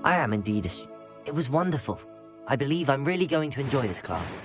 I am indeed a student. It was wonderful. I believe I'm really going to enjoy this class.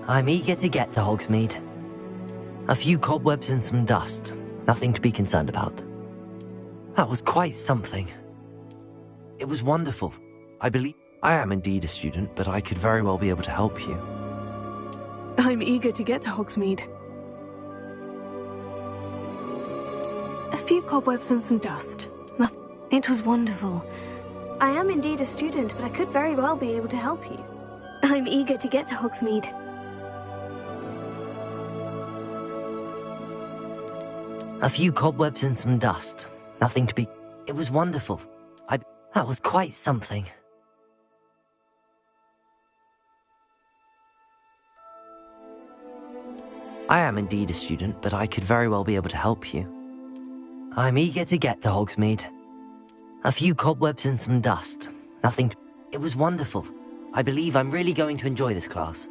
I'm eager to get to Hogsmeade. A few cobwebs and some dust. Nothing to be concerned about. That was quite something. It was wonderful. I believe I am indeed a student, but I could very well be able to help you. I'm eager to get to Hogsmeade. A few cobwebs and some dust. Nothing. It was wonderful. I am indeed a student, but I could very well be able to help you. I'm eager to get to Hogsmeade. A few cobwebs and some dust. Nothing to be... It was wonderful. That was quite something. I am indeed a student, but I could very well be able to help you. I'm eager to get to Hogsmeade. A few cobwebs and some dust. Nothing... It was wonderful. I believe I'm really going to enjoy this class.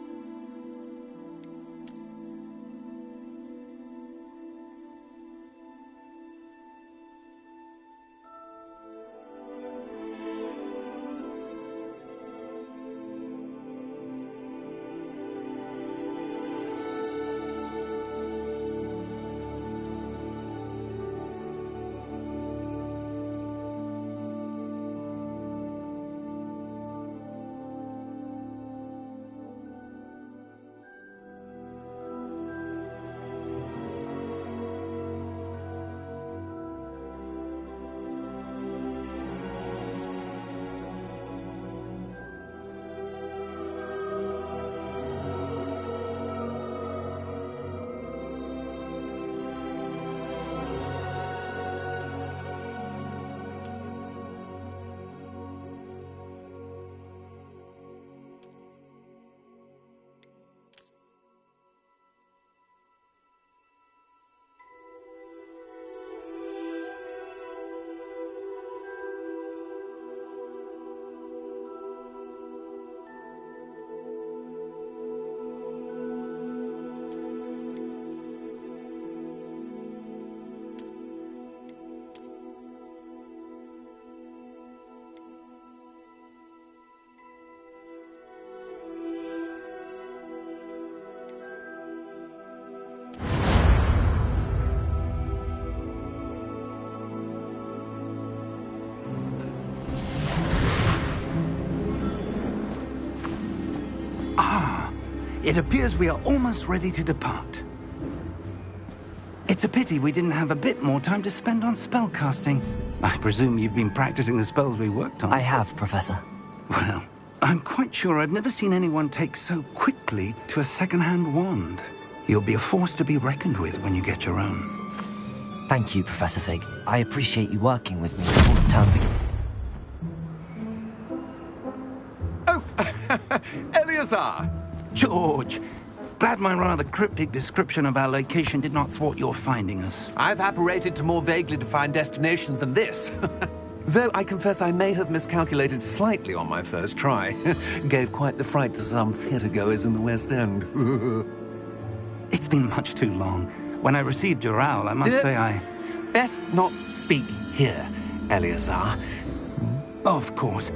It appears we are almost ready to depart. It's a pity we didn't have a bit more time to spend on spellcasting. I presume you've been practicing the spells we worked on. I have, Professor. Well, I'm quite sure I've never seen anyone take so quickly to a second-hand wand. You'll be a force to be reckoned with when you get your own. Thank you, Professor Fig. I appreciate you working with me before the term begins. Oh, Eleazar! George! Glad my rather cryptic description of our location did not thwart your finding us. I've apparated to more vaguely defined destinations than this. Though I confess I may have miscalculated slightly on my first try. Gave quite the fright to some theatre-goers in the West End. It's been much too long. When I received your owl, I must say I... Best not speak here, Eleazar. Of course.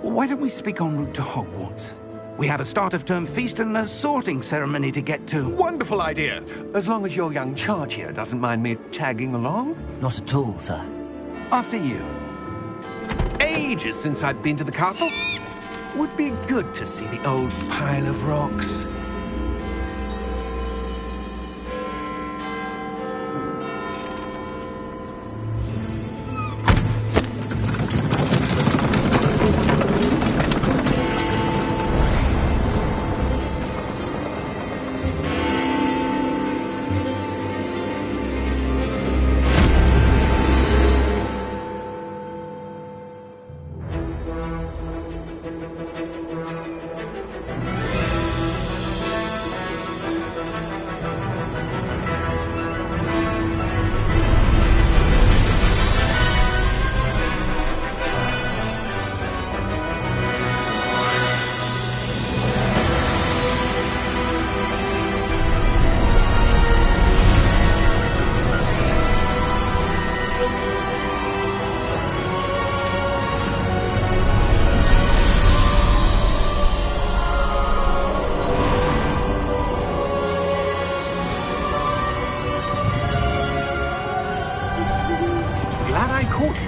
Why don't we speak en route to Hogwarts? We have a start-of-term feast and a sorting ceremony to get to. Wonderful idea! As long as your young charge here doesn't mind me tagging along. Not at all, sir. After you. Ages since I'd been to the castle. Would be good to see the old pile of rocks.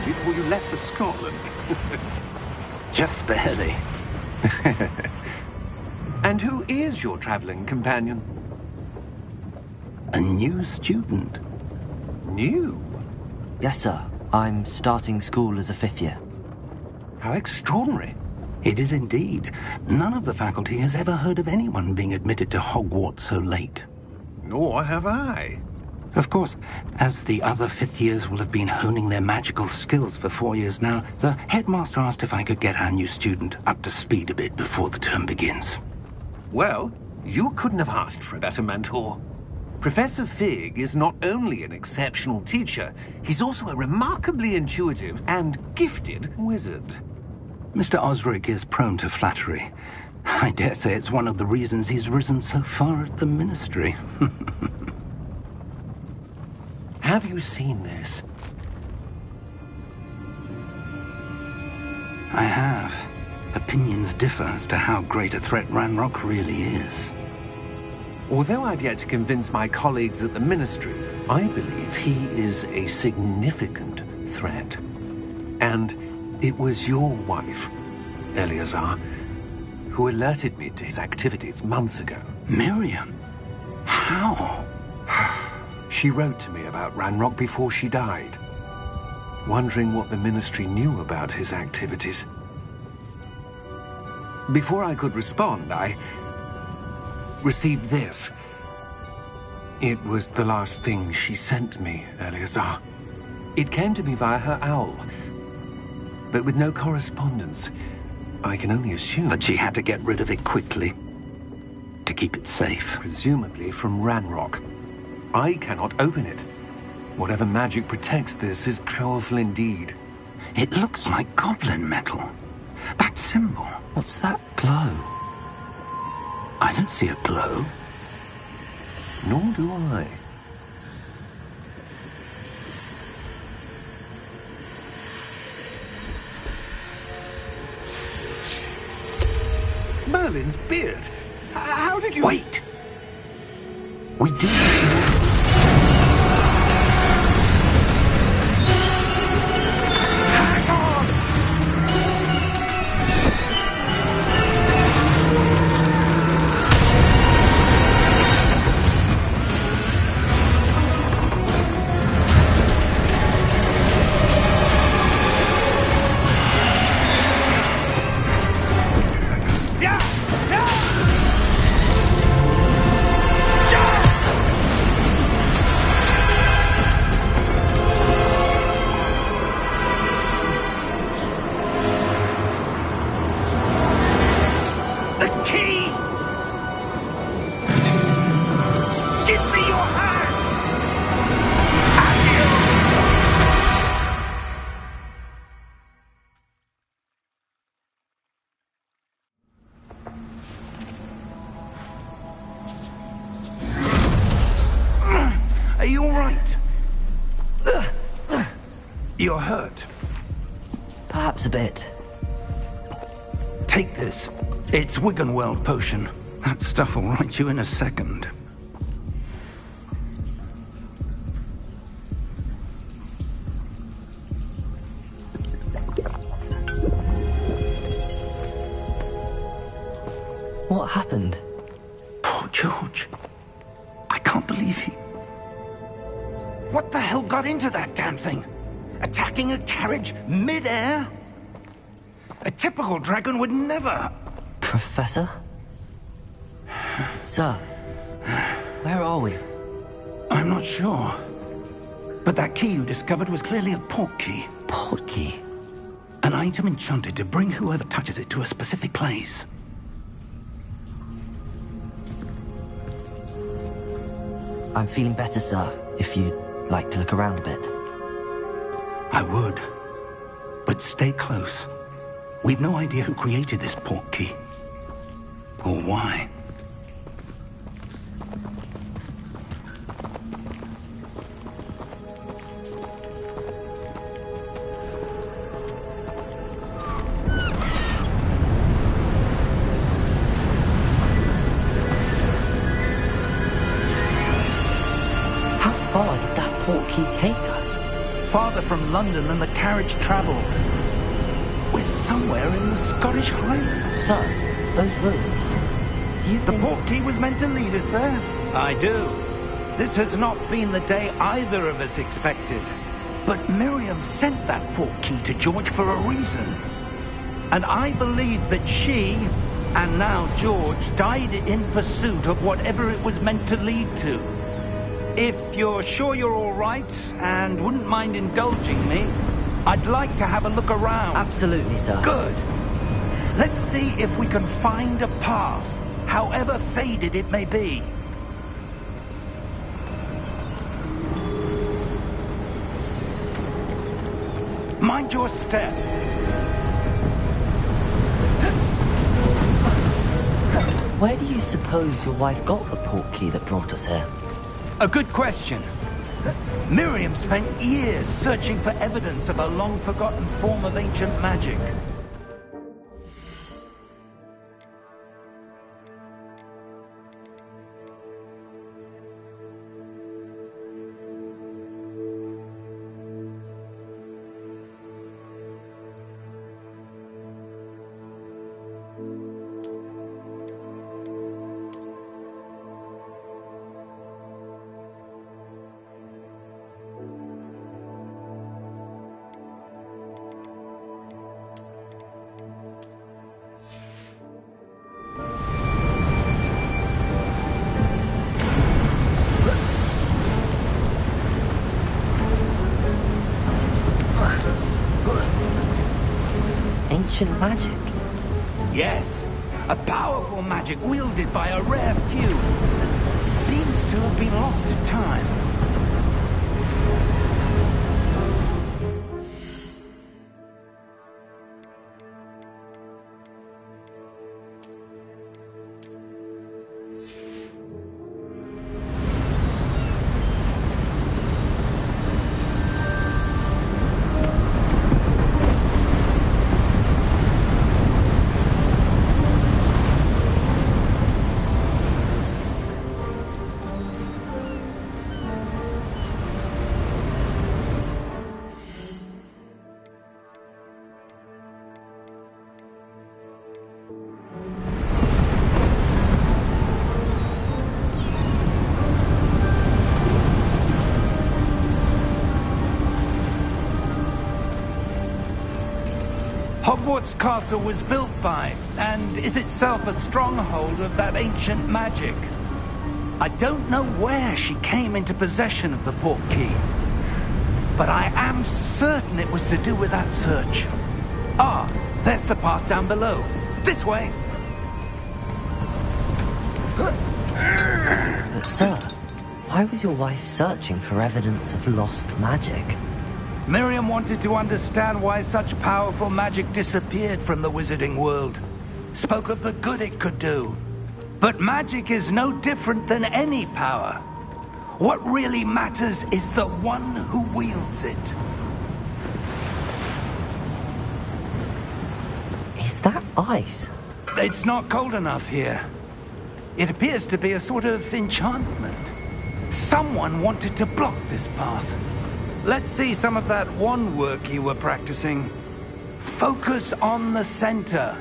Before you left for Scotland. Just barely. And who is your traveling companion? A new student. New? Yes, sir. I'm starting school as a 5th year. How extraordinary. It is indeed. None of the faculty has ever heard of anyone being admitted to Hogwarts so late. Nor have I. Of course, as the other 5th years will have been honing their magical skills for 4 years now, the headmaster asked if I could get our new student up to speed a bit before the term begins. Well, you couldn't have asked for a better mentor. Professor Fig is not only an exceptional teacher, he's also a remarkably intuitive and gifted wizard. Mr. Osric is prone to flattery. I dare say it's one of the reasons he's risen so far at the Ministry. Have you seen this? I have. Opinions differ as to how great a threat Ranrock really is. Although I've yet to convince my colleagues at the Ministry, I believe he is a significant threat. And it was your wife, Eleazar, who alerted me to his activities months ago. Miriam? How? She wrote to me about Ranrock before she died, wondering what the Ministry knew about his activities. Before I could respond, I received this. It was the last thing she sent me, Eleazar. It came to me via her owl, but with no correspondence. I can only assume That she had to get rid of it quickly, to keep it safe. presumably from Ranrock. I cannot open it. Whatever magic protects this is powerful indeed. It looks like goblin metal. That symbol. What's that glow? I don't see a glow. Nor do I. Merlin's beard. How did you... Wait! We do... Hang on! you all right? You're hurt. Perhaps a bit. Take this. It's Wiggenweld potion. That stuff will right you in a second. What happened? Poor George. I can't believe he... What the hell got into that damn thing? Attacking a carriage mid-air? A typical dragon would never... Professor? Sir, where are we? I'm not sure. But that key you discovered was clearly a port key. Port key? An item enchanted to bring whoever touches it to a specific place. I'm feeling better, sir, if you'd like to look around a bit. I would. But stay close. We've no idea who created this port key. Or why. How far did that port key take us? Farther from London than the carriage travelled. We're somewhere in the Scottish Highlands. Sir, those ruins. Do you The think... port key was meant to lead us there? I do. This has not been the day either of us expected. But Miriam sent that port key to George for a reason. And I believe that she, and now George, died in pursuit of whatever it was meant to lead to. If you're sure you're all right, and wouldn't mind indulging me, I'd like to have a look around. Absolutely, sir. Good. Let's see if we can find a path, however faded it may be. Mind your step. Where do you suppose your wife got the port key that brought us here? A good question. Miriam spent years searching for evidence of a long-forgotten form of ancient magic. Ancient magic? Yes, a powerful magic wielded by a rare few that seems to have been lost to time. Hogwarts Castle was built by, and is itself a stronghold of that ancient magic. I don't know where she came into possession of the port key, but I am certain it was to do with that search. Ah, there's the path down below. This way! But sir, why was your wife searching for evidence of lost magic? Miriam wanted to understand why such powerful magic disappeared from the wizarding world. Spoke of the good it could do. But magic is no different than any power. What really matters is the one who wields it. Is that ice? It's not cold enough here. It appears to be a sort of enchantment. Someone wanted to block this path. Let's see some of that wand work you were practicing. Focus on the center.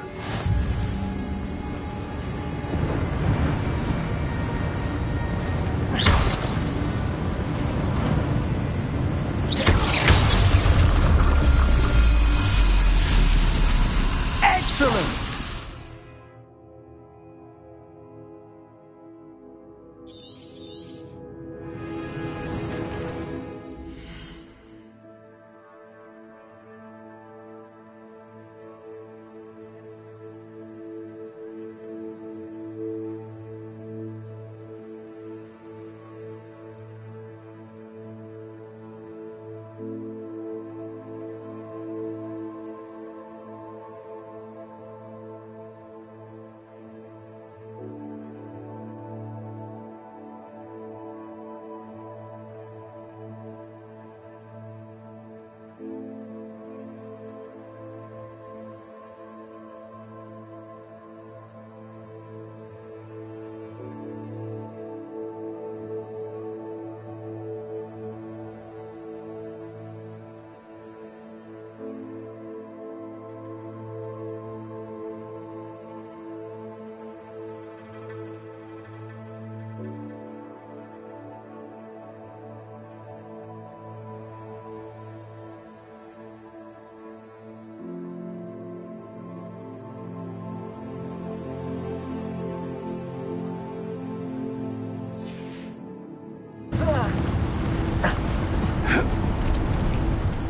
Excellent!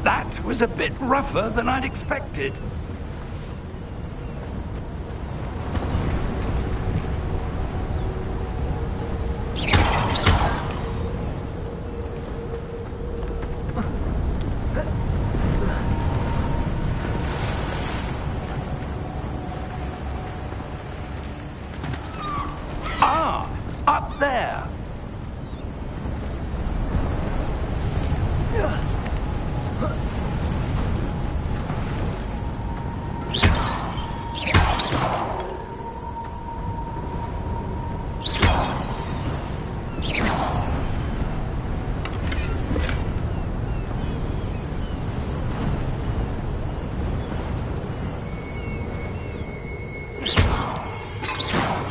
That was a bit rougher than I'd expected. Ah, up there.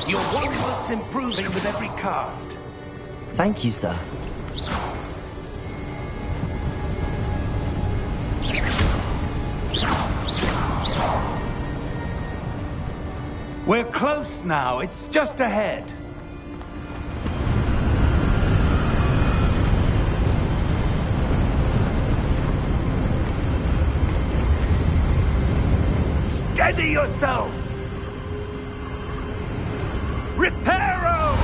Your wand's improving with every cast. Thank you, sir. We're close now. It's just ahead. Steady yourself! Reparo!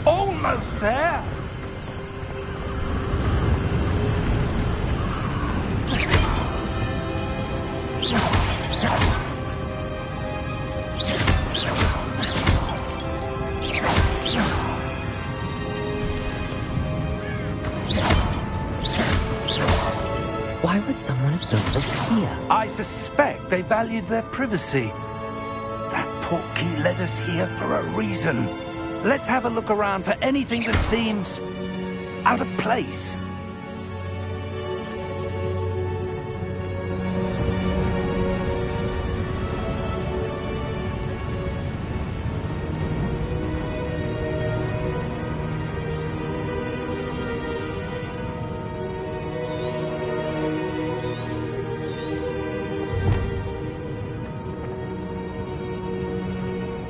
Almost there! Why would someone have built this here? I suspect they valued their privacy. That portkey led us here for a reason. Let's have a look around for anything that seems out of place.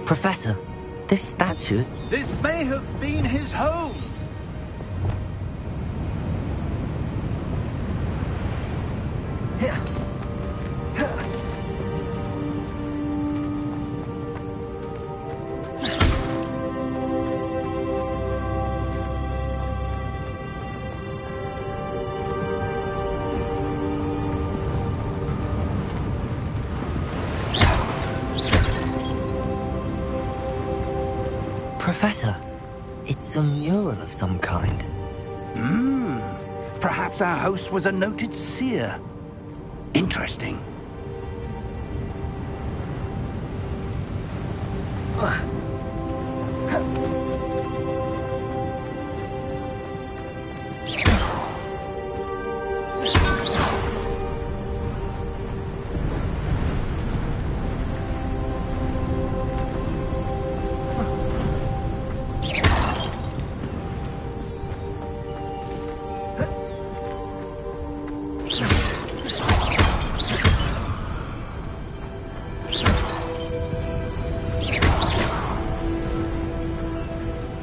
Professor, this statue... This may have been his home. Professor, it's a mural of some kind. Perhaps our host was a noted seer. Interesting.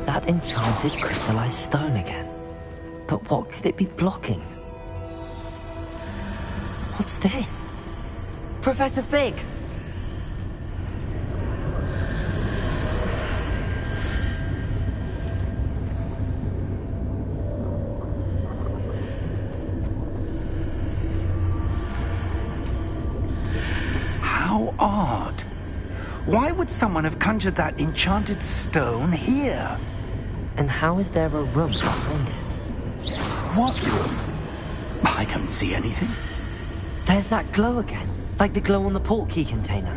That enchanted crystallized stone again. But what could it be blocking? What's this? Professor Fig! How odd. Why would someone have conjured that enchanted stone here? And how is there a room behind it? What room? I don't see anything. There's that glow again, like the glow on the portkey container.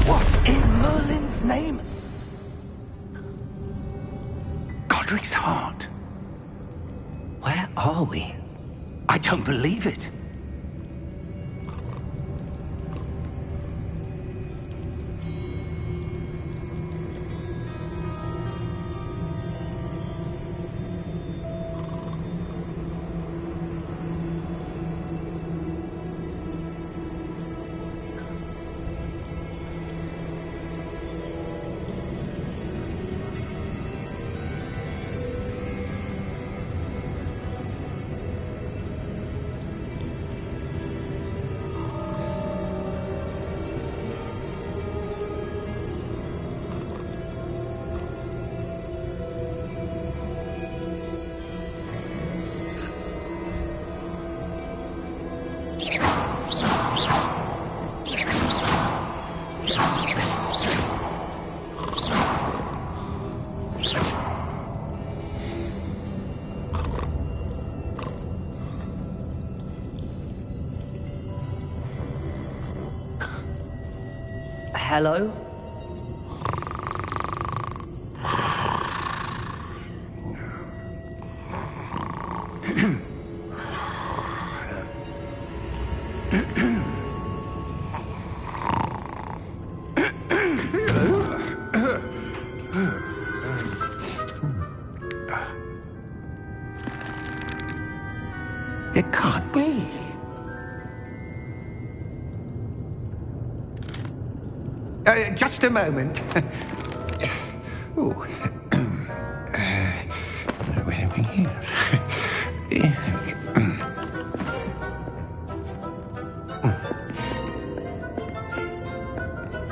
What in Merlin's name? Godric's heart. Where are we? I don't believe it. Hello? It can't be. Just a moment. Oh. Where are we here?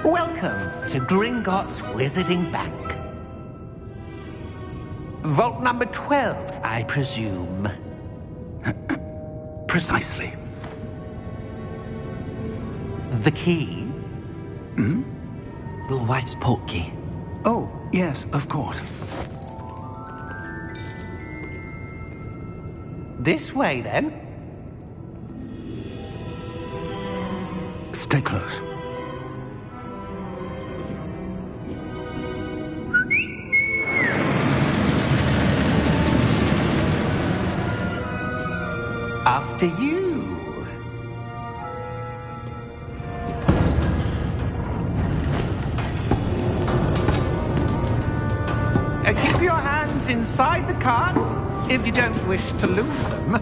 Welcome to Gringotts Wizarding Bank. Vault number 12, I presume. Precisely. The key? Your wife's portkey. Oh, yes, of course. This way, then. Stay close. After you. Keep your hands inside the cart if you don't wish to lose them.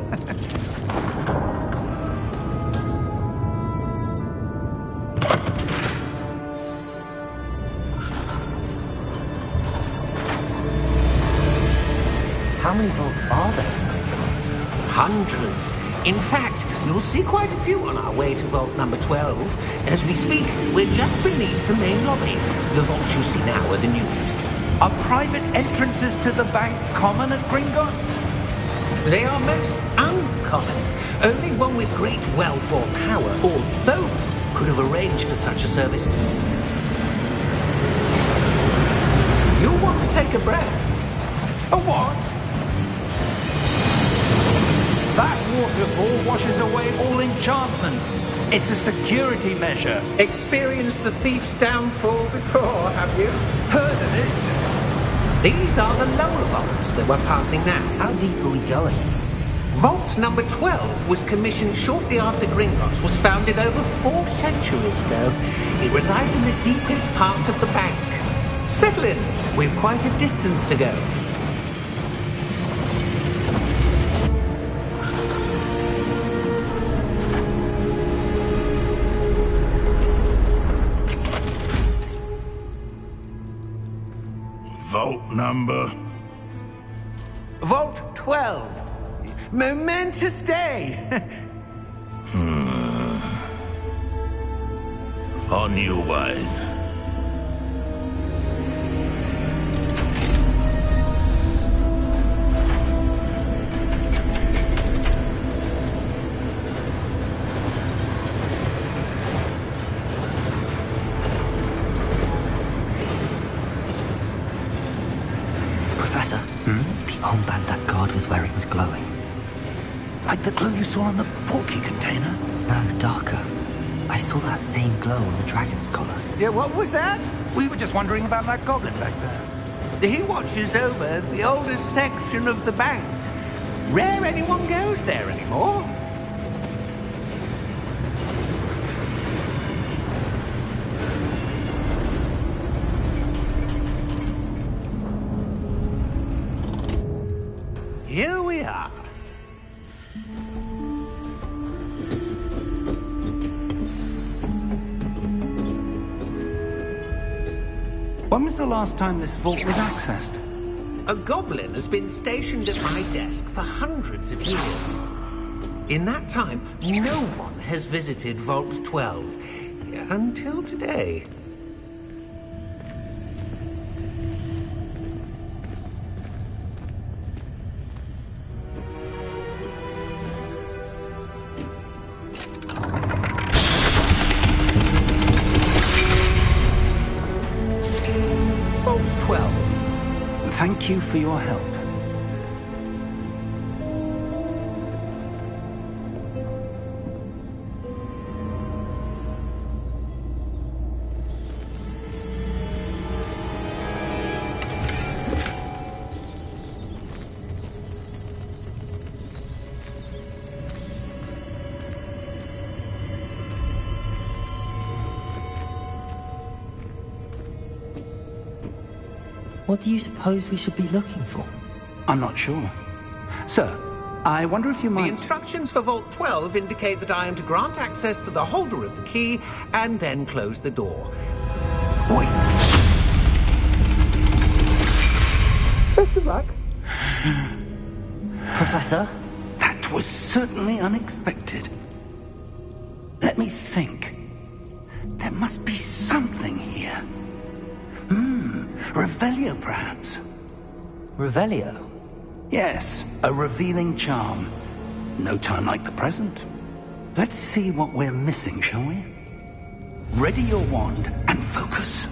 How many vaults are there in Gringotts? Hundreds. In fact, you'll see quite a few on our way to vault number 12. As we speak, we're just beneath the main lobby. The vaults you see now are the newest. Are private entrances to the bank common at Gringotts? They are most uncommon. Only one with great wealth or power, or both, could have arranged for such a service. You'll want to take a breath. A what? That waterfall washes away all enchantments. It's a security measure. Experienced the thief's downfall before, have you? Heard of it? These are the lower vaults that we're passing now. How deep are we going? Vault number 12 was commissioned shortly after Gringotts was founded over 4 centuries ago. It resides in the deepest part of the bank. Settle in. We've quite a distance to go. Vault number? Vault 12. Momentous day. On your wine. Professor, the armband that guard was wearing was glowing. Like the glow you saw on the portkey container? No, darker. I saw that same glow on the dragon's collar. Yeah, what was that? We were just wondering about that goblin back there. He watches over the oldest section of the bank. Rare anyone goes there anymore. Here we are. When was the last time this vault was accessed? A goblin has been stationed at my desk for hundreds of years. In that time, no one has visited Vault 12 until today. Vault 12. Thank you for your help. What do you suppose we should be looking for? I'm not sure. Sir, I wonder if you The might... instructions for Vault 12 indicate that I am to grant access to the holder of the key and then close the door. Wait! Best of luck. Professor? That was certainly unexpected. Let me think. There must be something here. Revelio, perhaps? Revelio? Yes, a revealing charm. No time like the present. Let's see what we're missing, shall we? Ready your wand and focus.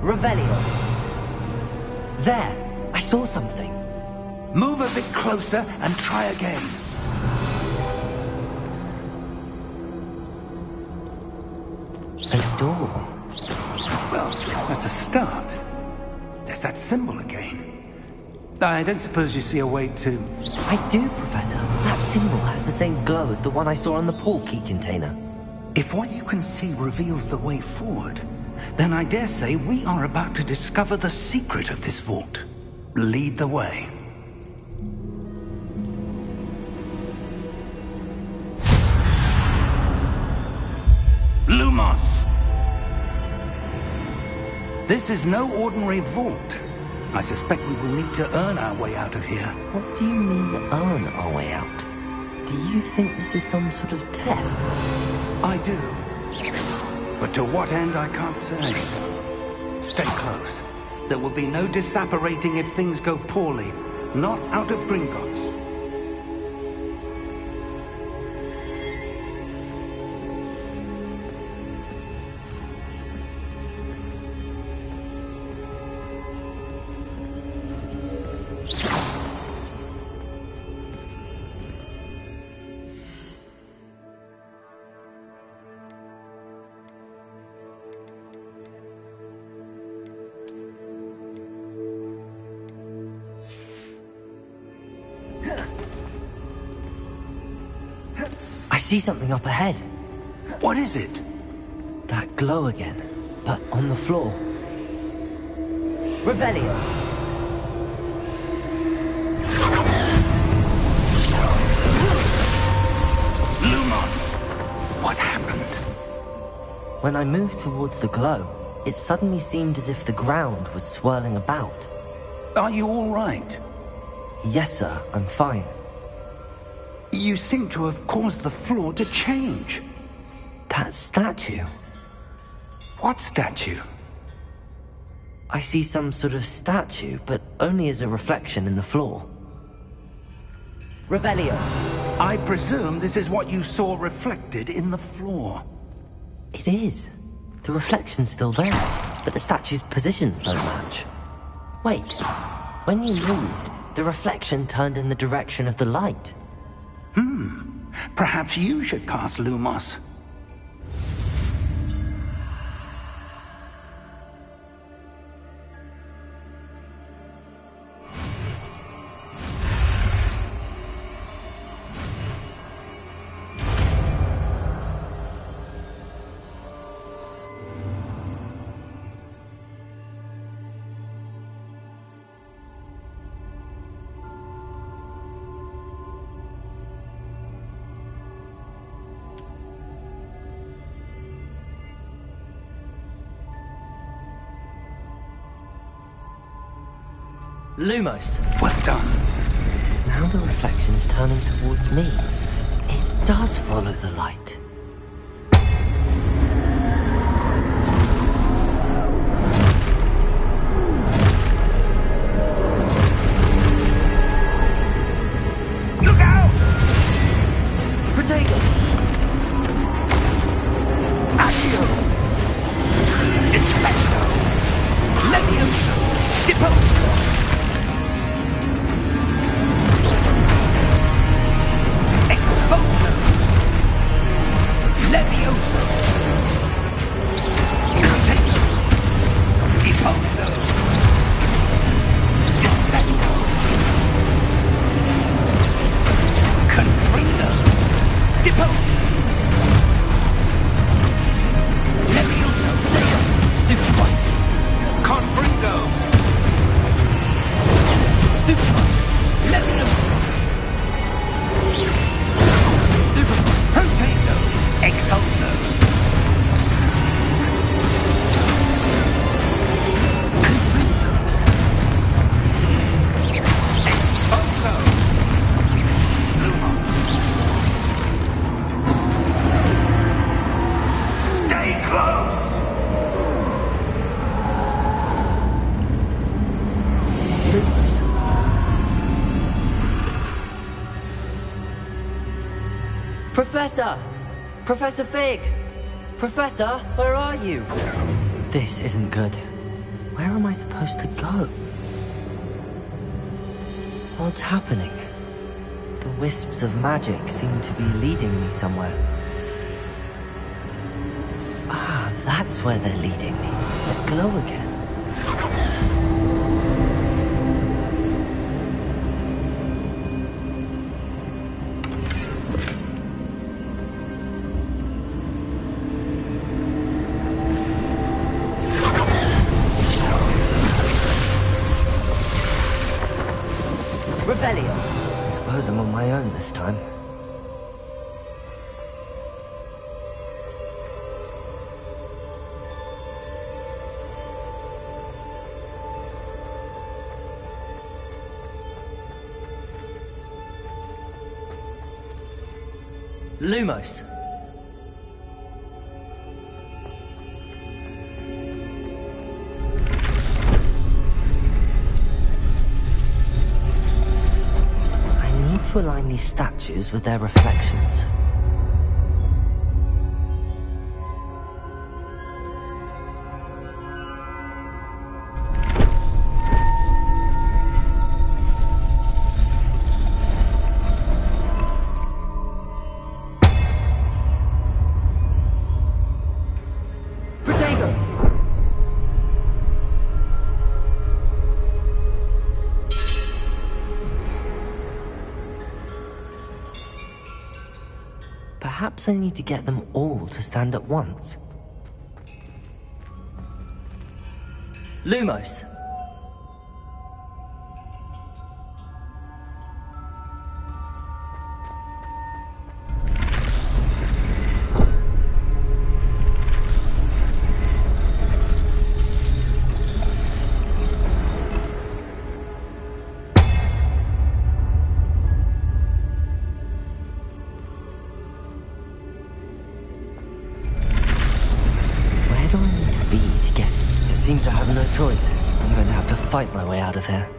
Revelio. There! I saw something. Move a bit closer and try again. A door. Well, that's a start. There's that symbol again. I don't suppose you see a way to... I do, Professor. That symbol has the same glow as the one I saw on the portkey container. If what you can see reveals the way forward, Then I dare say we are about to discover the secret of this vault. Lead the way. Lumos! This is no ordinary vault. I suspect we will need to earn our way out of here. What do you mean, earn our way out? Do you think this is some sort of test? I do. But to what end, I can't say. Stay close. There will be no disapparating if things go poorly. Not out of Gringotts. I see something up ahead. What is it? That glow again, but on the floor. Revelio! Lumos! What happened? When I moved towards the glow, it suddenly seemed as if the ground was swirling about. Are you all right? Yes, sir, I'm fine. You seem to have caused the floor to change. That statue. What statue? I see some sort of statue, but only as a reflection in the floor. Revelio! I presume this is what you saw reflected in the floor. It is. The reflection's still there, but the statue's positions don't match. Wait, when you moved, the reflection turned in the direction of the light. Perhaps you should cast Lumos. Lumos! Well done. Now the reflection's turning towards me. It does follow the light. Look out! Protego! Accio! Defendo! Levioso! Deposo! Exposo! Levioso! Protego! Deposo! Descendo! Confrido! Deposo! Levioso! Stupefy! Confrido! Stupefy! Levioso! Stupefy! Protego! Expulso! Confrido! Expulso! Lumos! Stay close! Lumos. Professor! Professor Fig! Professor, where are you? This isn't good. Where am I supposed to go? What's happening? The wisps of magic seem to be leading me somewhere. Ah, that's where they're leading me. That glow again. this time. Lumos. I need to align these statues with their reflections. Perhaps I need to get them all to stand at once. Lumos. Seems I have no choice. I'm going to have to fight my way out of here.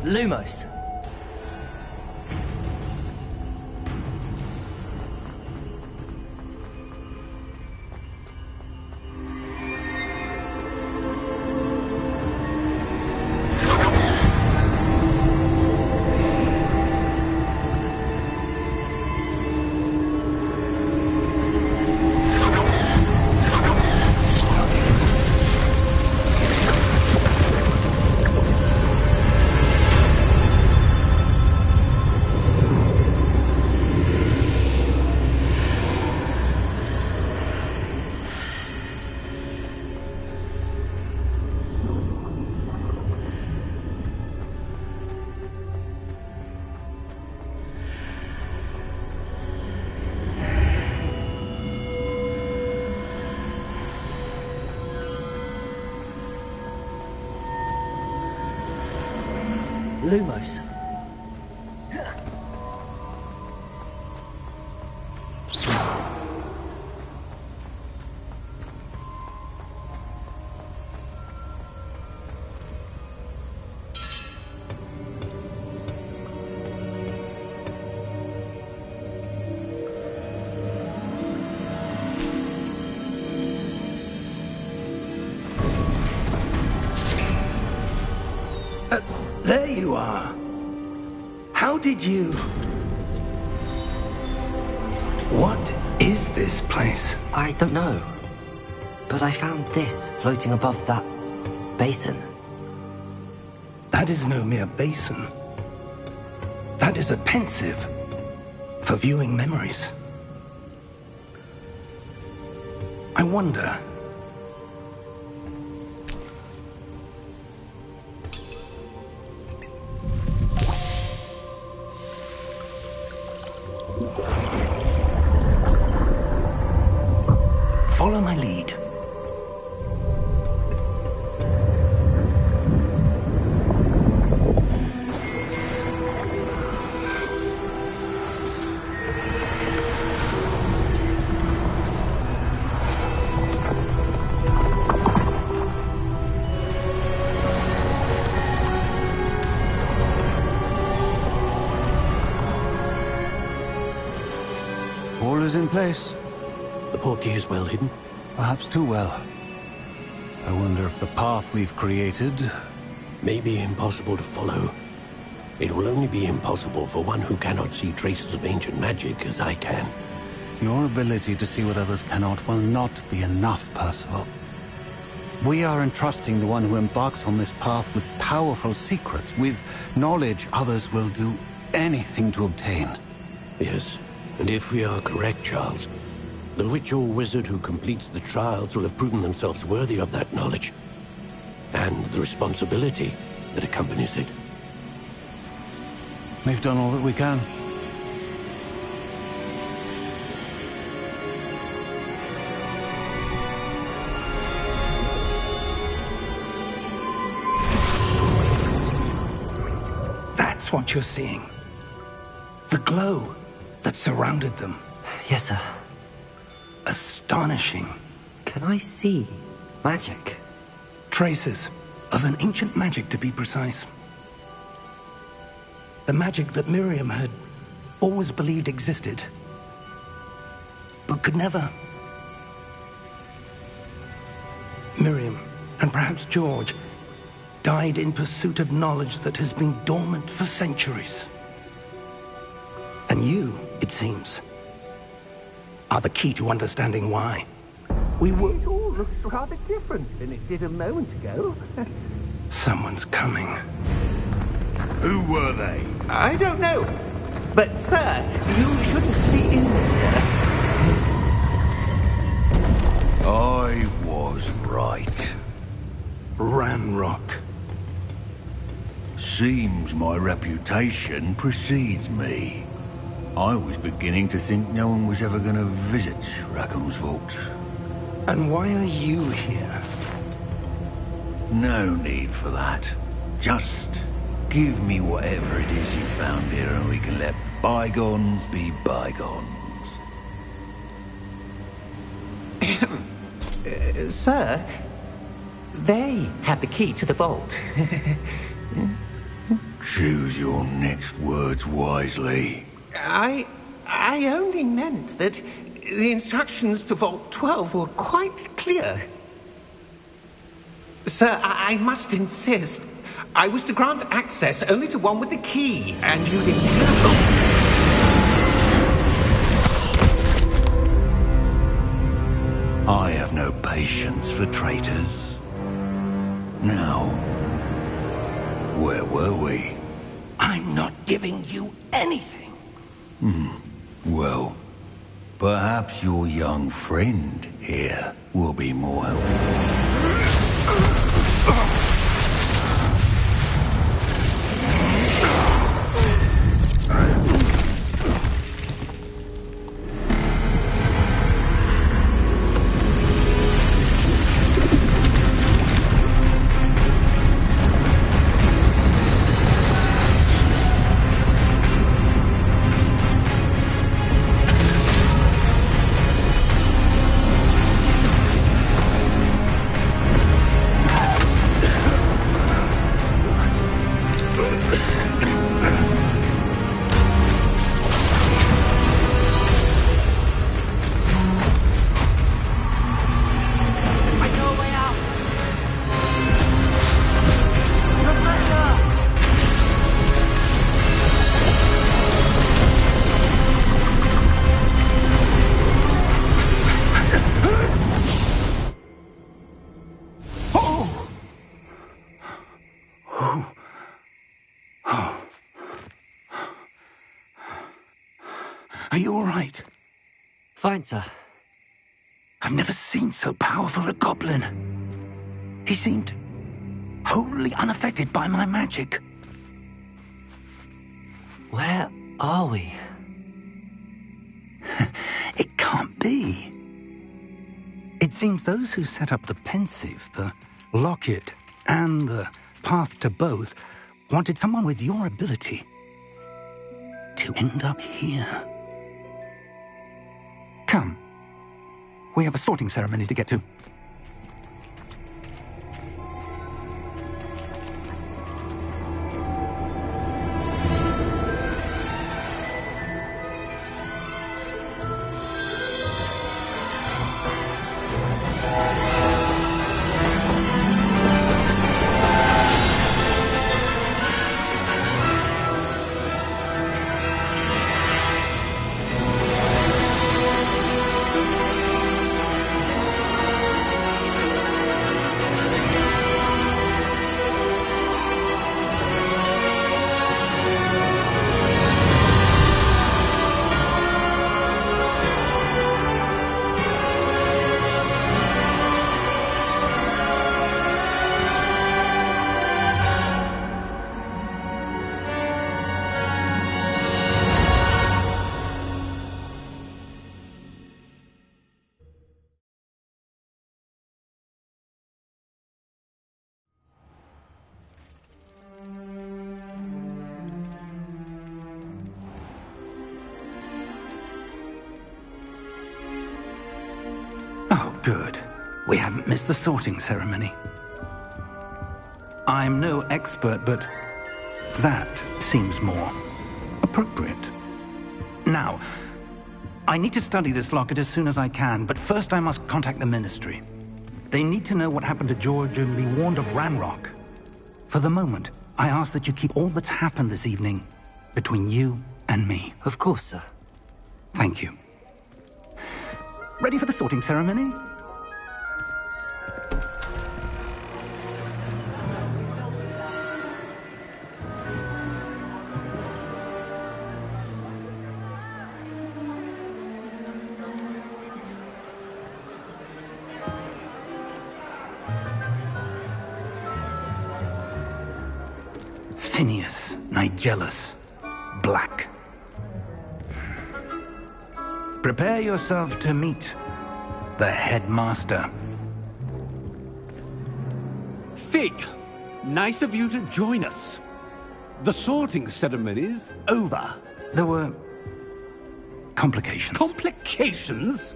Lumos. Lumos. There you are. How did you... What is this place? I don't know. But I found this floating above that basin. That is no mere basin. That is a pensive for viewing memories. I wonder... Follow my lead. All is in place. The portkey is well hidden. Perhaps too well. I wonder if the path we've created... May be impossible to follow. It will only be impossible for one who cannot see traces of ancient magic as I can. Your ability to see what others cannot will not be enough, Percival. We are entrusting the one who embarks on this path with powerful secrets, with knowledge others will do anything to obtain. Yes, and if we are correct, Charles, the witch or wizard who completes the trials will have proven themselves worthy of that knowledge, and the responsibility that accompanies it. We've done all that we can. That's what you're seeing. The glow that surrounded them. Yes, sir. Astonishing. Can I see magic? Traces of an ancient magic, to be precise. The magic that Miriam had always believed existed, but could never. Miriam, and perhaps George, died in pursuit of knowledge that has been dormant for centuries. And you, it seems, are the key to understanding why. We were... It all looks rather different than it did a moment ago. Someone's coming. Who were they? I don't know. But, sir, you shouldn't be in there. I was right. Ranrock. Seems my reputation precedes me. I was beginning to think no one was ever going to visit Rackham's vault. And why are you here? No need for that. Just give me whatever it is you found here and we can let bygones be bygones. Sir, they had the key to the vault. Choose your next words wisely. I only meant that the instructions to Vault 12 were quite clear. Sir, I must insist. I was to grant access only to one with the key, and you didn't have I have no patience for traitors. Now, where were we? I'm not giving you anything. Well, perhaps your young friend here will be more helpful. Are you all right? Fine, sir. I've never seen so powerful a goblin. He seemed wholly unaffected by my magic. Where are we? It can't be. It seems those who set up the Pensieve, the Locket, and the Path to Both wanted someone with your ability to end up here. Come. We have a sorting ceremony to get to. Oh, good. We haven't missed the sorting ceremony. I'm no expert, but that seems more appropriate. Now, I need to study this locket as soon as I can, but first I must contact the Ministry. They need to know what happened to George and be warned of Ranrock. For the moment, I ask that you keep all that's happened this evening between you and me. Of course, sir. Thank you. Ready for the sorting ceremony? Phineas Nigellus Black. Prepare yourself to meet the headmaster. Fig, nice of you to join us. The sorting ceremony's over. There were complications. Complications?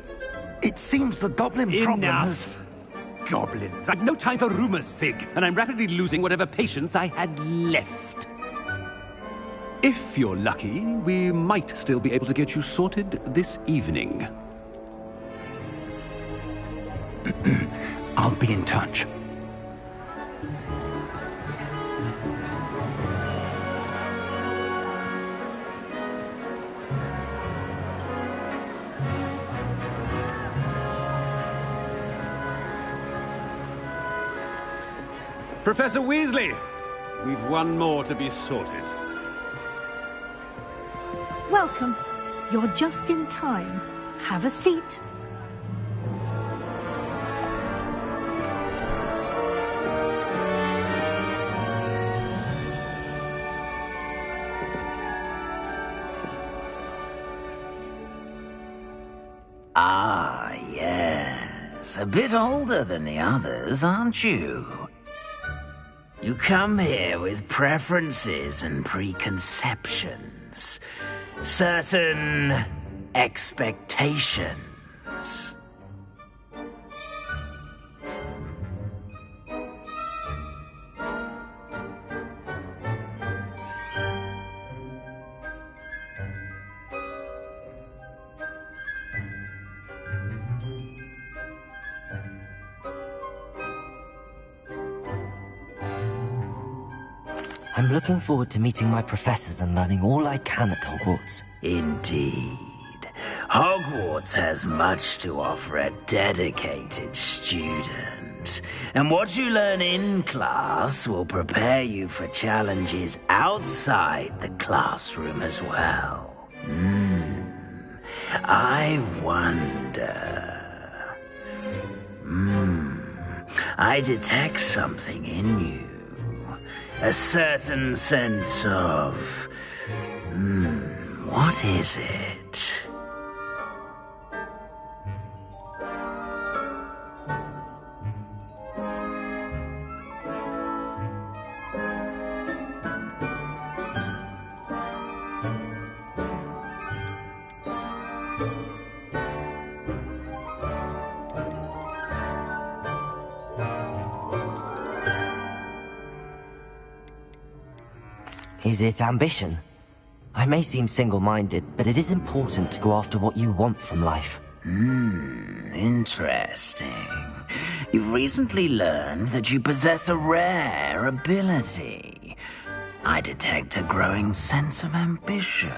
It seems the goblin problem has... Enough! Goblins. I've no time for rumors, Fig, and I'm rapidly losing whatever patience I had left. If you're lucky, we might still be able to get you sorted this evening. I'll be in touch. Professor Weasley, we've one more to be sorted. Welcome. You're just in time. Have a seat. Ah, yes. A bit older than the others, aren't you? You come here with preferences and preconceptions. Certain expectations. I'm looking forward to meeting my professors and learning all I can at Hogwarts. Indeed. Hogwarts has much to offer a dedicated student. And what you learn in class will prepare you for challenges outside the classroom as well. I wonder... I detect something in you. A certain sense of... what is it? Is it ambition? I may seem single-minded, but it is important to go after what you want from life. Interesting. You've recently learned that you possess a rare ability. I detect a growing sense of ambition,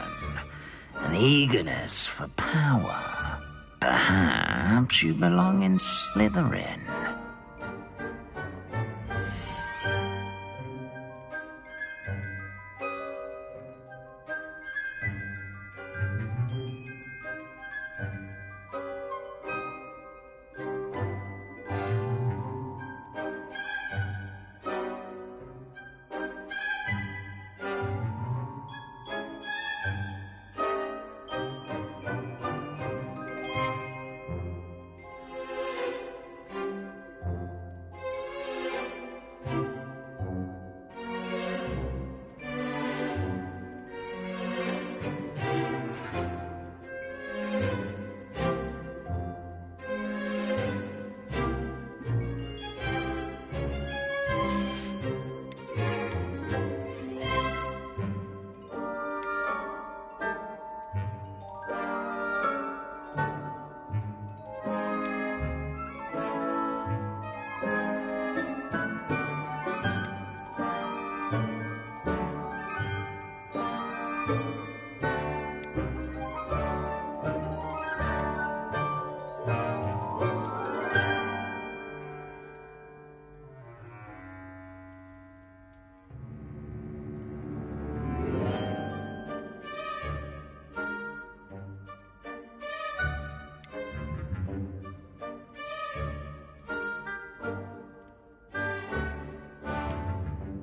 an eagerness for power. Perhaps you belong in Slytherin.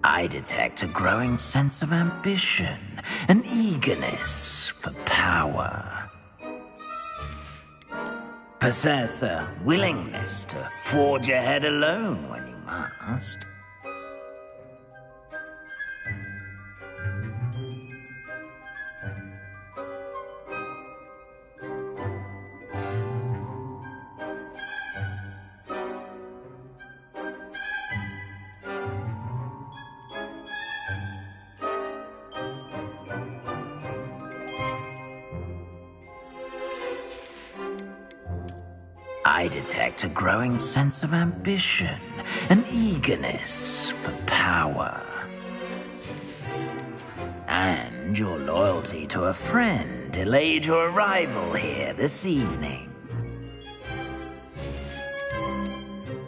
I detect a growing sense of ambition, an eagerness for power. Possess a willingness to forge ahead alone when you must. I detect a growing sense of ambition, an eagerness for power. And your loyalty to a friend delayed your arrival here this evening.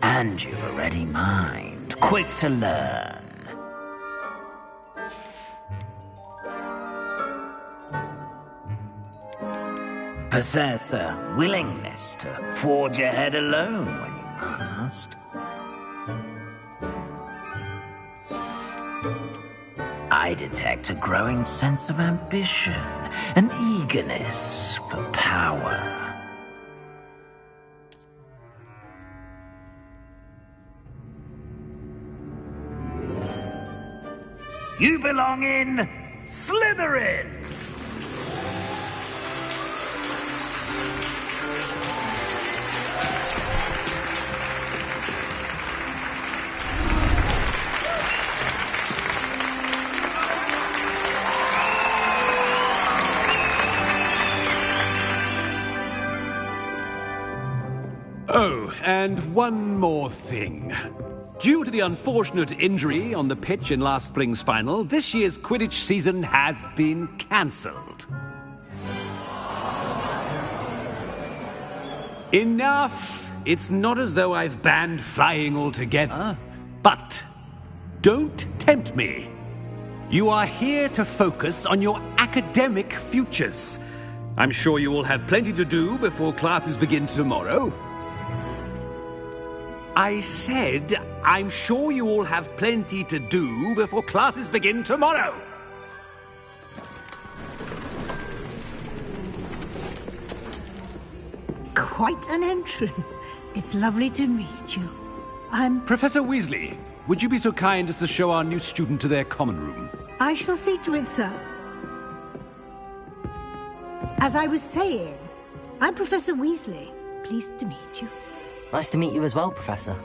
And you've a ready mind, quick to learn. Possess a willingness to forge ahead alone when you must. I detect a growing sense of ambition, an eagerness for power. You belong in Slytherin! Oh, and one more thing. Due to the unfortunate injury on the pitch in last spring's final, this year's Quidditch season has been cancelled. Enough! It's not as though I've banned flying altogether. But don't tempt me. You are here to focus on your academic futures. I'm sure you all have plenty to do before classes begin tomorrow. I said, I'm sure you all have plenty to do before classes begin tomorrow. Quite an entrance. It's lovely to meet you. I'm... Professor Weasley, would you be so kind as to show our new student to their common room? I shall see to it, sir. As I was saying, I'm Professor Weasley. Pleased to meet you. Nice to meet you as well, Professor.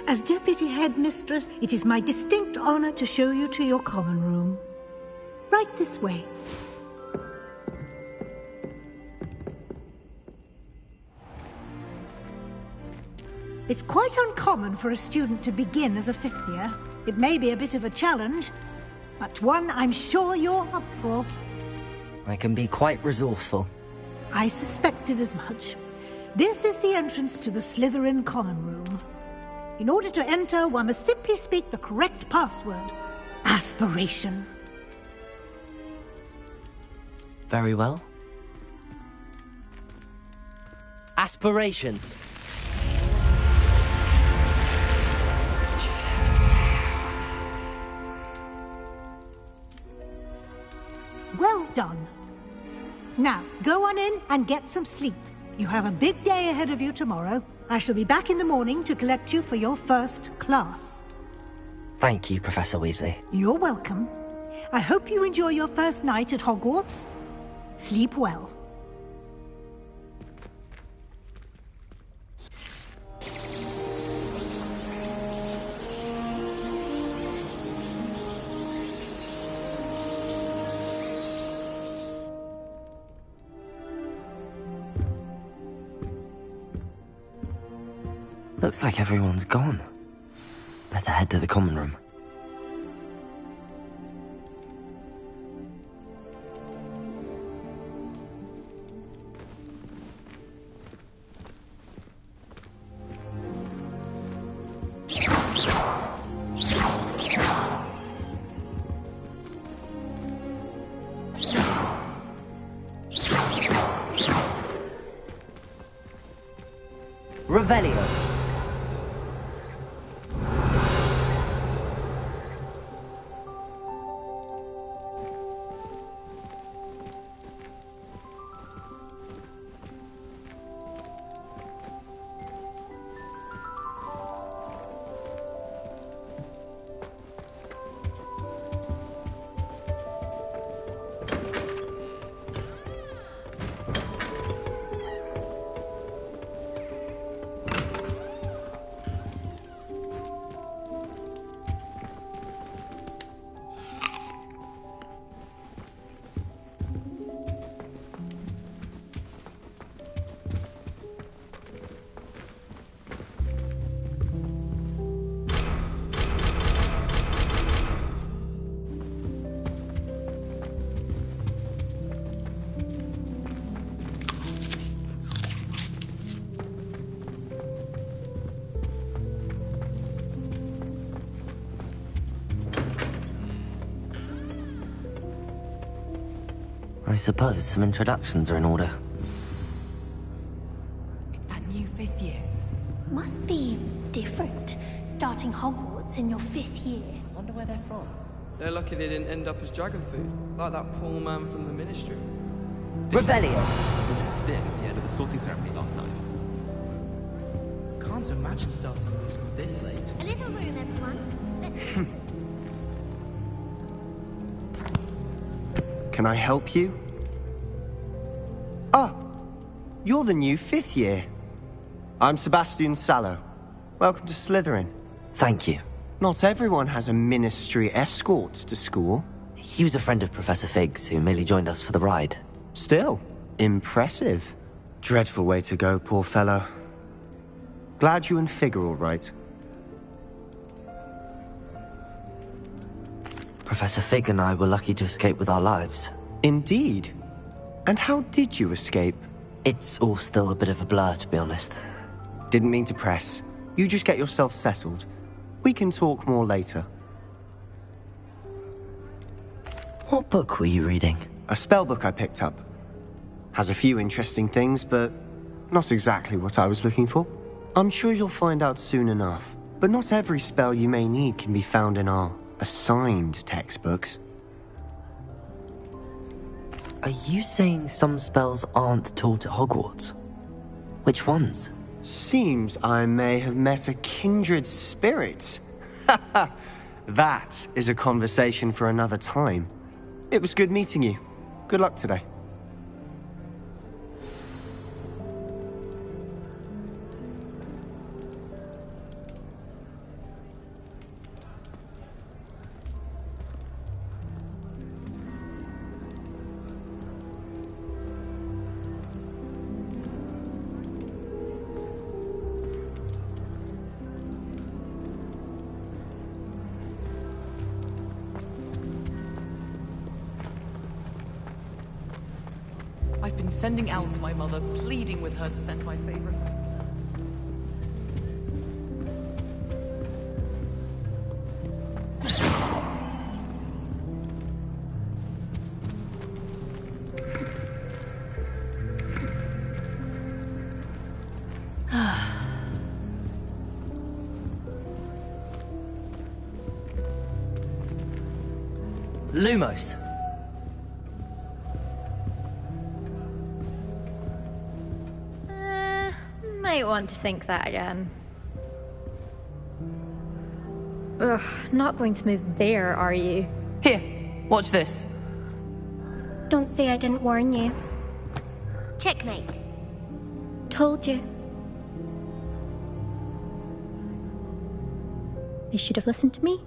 As Deputy Headmistress, it is my distinct honor to show you to your common room. Right this way. It's quite uncommon for a student to begin as a fifth year. It may be a bit of a challenge, but one I'm sure you're up for. I can be quite resourceful. I suspected as much. This is the entrance to the Slytherin common room. In order to enter, one must simply speak the correct password. Aspiration. Very well. Aspiration. Well done. Now, go on in and get some sleep. You have a big day ahead of you tomorrow. I shall be back in the morning to collect you for your first class. Thank you, Professor Weasley. You're welcome. I hope you enjoy your first night at Hogwarts. Sleep well. Looks like everyone's gone. Better head to the common room. Revelio. I suppose some introductions are in order. It's that new fifth year. Must be different, starting Hogwarts in your fifth year. Wonder where they're from. They're lucky they didn't end up as dragon food, like that poor man from the Ministry. Revelio! Stim at the end of the sorting ceremony last night. Can't imagine starting musical this late. A little room, everyone. Can I help you? Ah, you're the new fifth year. I'm Sebastian Sallow. Welcome to Slytherin. Thank you. Not everyone has a ministry escort to school. He was a friend of Professor Fig's, who merely joined us for the ride. Still, impressive. Dreadful way to go, poor fellow. Glad you and Fig are all right. Professor Fig and I were lucky to escape with our lives. Indeed. And how did you escape? It's all still a bit of a blur, to be honest. Didn't mean to press. You just get yourself settled. We can talk more later. What book were you reading? A spell book I picked up. Has a few interesting things, but not exactly what I was looking for. I'm sure you'll find out soon enough. But not every spell you may need can be found in our assigned textbooks. Are you saying some spells aren't taught at Hogwarts? Which ones? Seems I may have met a kindred spirit. That is a conversation for another time. It was good meeting you. Good luck today. I've been sending owls to my mother, pleading with her to send my favorite. Lumos. Might want to think that again. Ugh, not going to move there, are you? Here, watch this. Don't say I didn't warn you. Checkmate. Told you. They should have listened to me.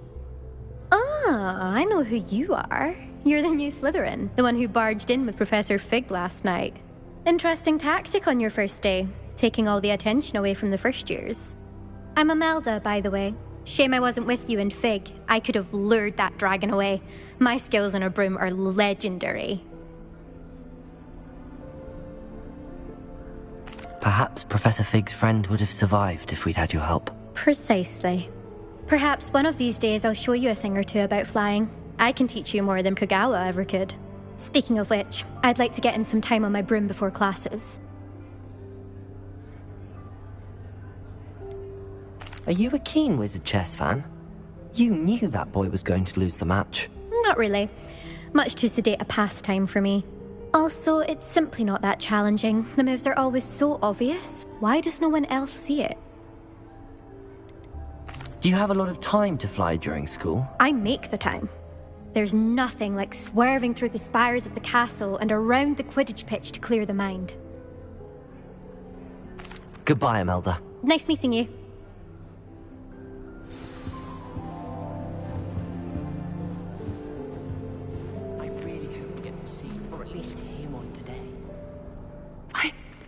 Ah, I know who you are. You're the new Slytherin, the one who barged in with Professor Fig last night. Interesting tactic on your first day, taking all the attention away from the first years. I'm Imelda, by the way. Shame I wasn't with you in Fig. I could have lured that dragon away. My skills on a broom are legendary. Perhaps Professor Fig's friend would have survived if we'd had your help. Precisely. Perhaps one of these days I'll show you a thing or two about flying. I can teach you more than Kogawa ever could. Speaking of which, I'd like to get in some time on my broom before classes. Are you a keen Wizard Chess fan? You knew that boy was going to lose the match. Not really. Much too sedate a pastime for me. Also, it's simply not that challenging. The moves are always so obvious. Why does no one else see it? Do you have a lot of time to fly during school? I make the time. There's nothing like swerving through the spires of the castle and around the Quidditch pitch to clear the mind. Goodbye, Imelda. Nice meeting you.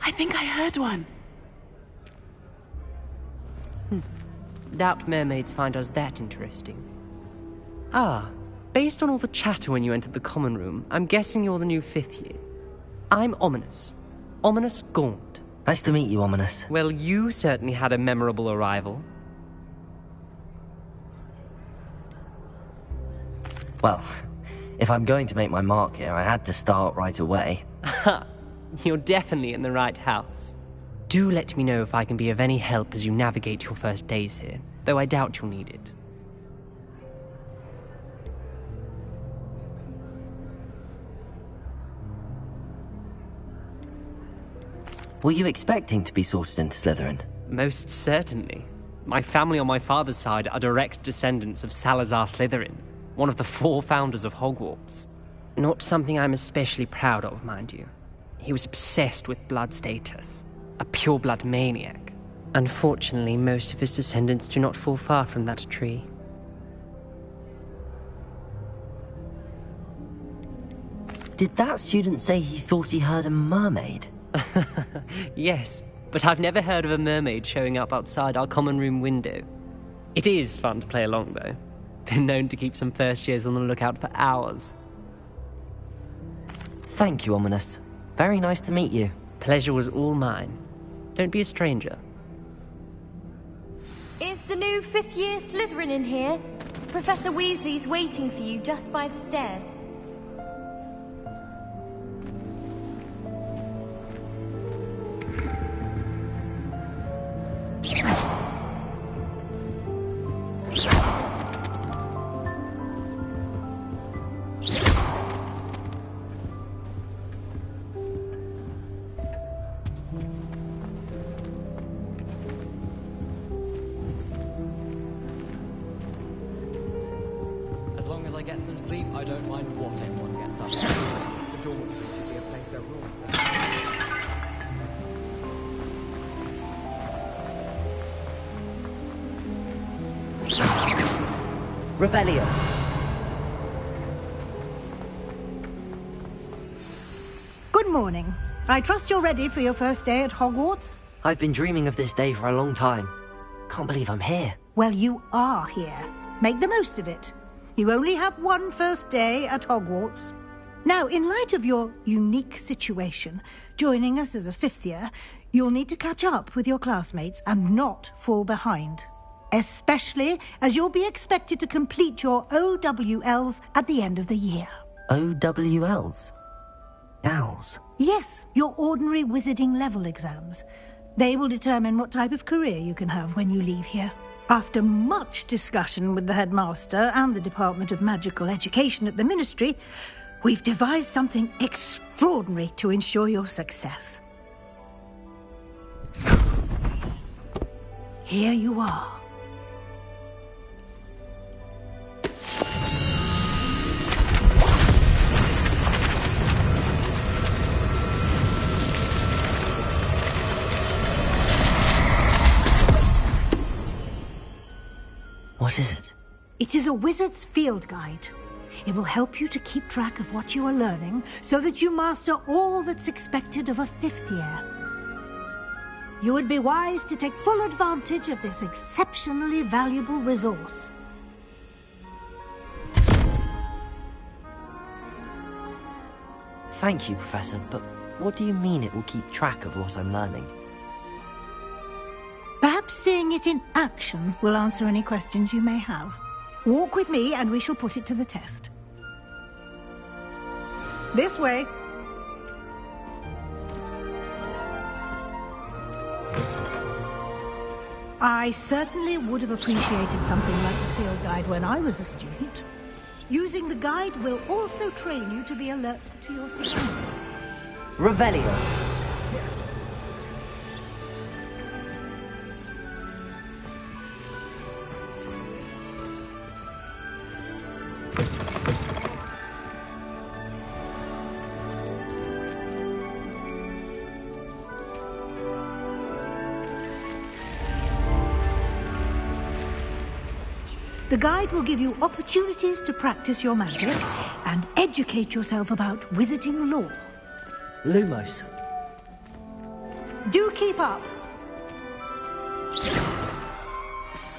I think I heard one. Doubt mermaids find us that interesting. Ah, based on all the chatter when you entered the common room, I'm guessing you're the new 5th year. I'm Ominis. Ominis Gaunt. Nice to meet you, Ominis. Well, you certainly had a memorable arrival. Well, if I'm going to make my mark here, I had to start right away. Ha! You're definitely in the right house. Do let me know if I can be of any help as you navigate your first days here, though I doubt you'll need it. Were you expecting to be sorted into Slytherin? Most certainly. My family on my father's side are direct descendants of Salazar Slytherin, one of the 4 founders of Hogwarts. Not something I'm especially proud of, mind you. He was obsessed with blood status, a pure-blood maniac. Unfortunately, most of his descendants do not fall far from that tree. Did that student say he thought he heard a mermaid? Yes, but I've never heard of a mermaid showing up outside our common room window. It is fun to play along, though. Been known to keep some first years on the lookout for hours. Thank you, Ominis. Very nice to meet you. Pleasure was all mine. Don't be a stranger. Is the new 5th year Slytherin in here? Professor Weasley's waiting for you just by the stairs. I get some sleep, I don't mind what anyone gets up to. The dormitory should be a place where rules. Revelio. Good morning. I trust you're ready for your first day at Hogwarts? I've been dreaming of this day for a long time. Can't believe I'm here. Well, you are here. Make the most of it. You only have one first day at Hogwarts. Now, in light of your unique situation, joining us as a fifth year, you'll need to catch up with your classmates and not fall behind. Especially as you'll be expected to complete your OWLs at the end of the year. OWLs? Owls? Yes, your ordinary wizarding level exams. They will determine what type of career you can have when you leave here. After much discussion with the headmaster and the Department of Magical Education at the Ministry, we've devised something extraordinary to ensure your success. Here you are. What is it? It is a wizard's field guide. It will help you to keep track of what you are learning so that you master all that's expected of a fifth year. You would be wise to take full advantage of this exceptionally valuable resource. Thank you, Professor, but what do you mean it will keep track of what I'm learning? Perhaps seeing it in action will answer any questions you may have. Walk with me and we shall put it to the test. This way. I certainly would have appreciated something like the field guide when I was a student. Using the guide will also train you to be alert to your surroundings. Revelio. The guide will give you opportunities to practice your magic and educate yourself about wizarding lore. Lumos. Do keep up.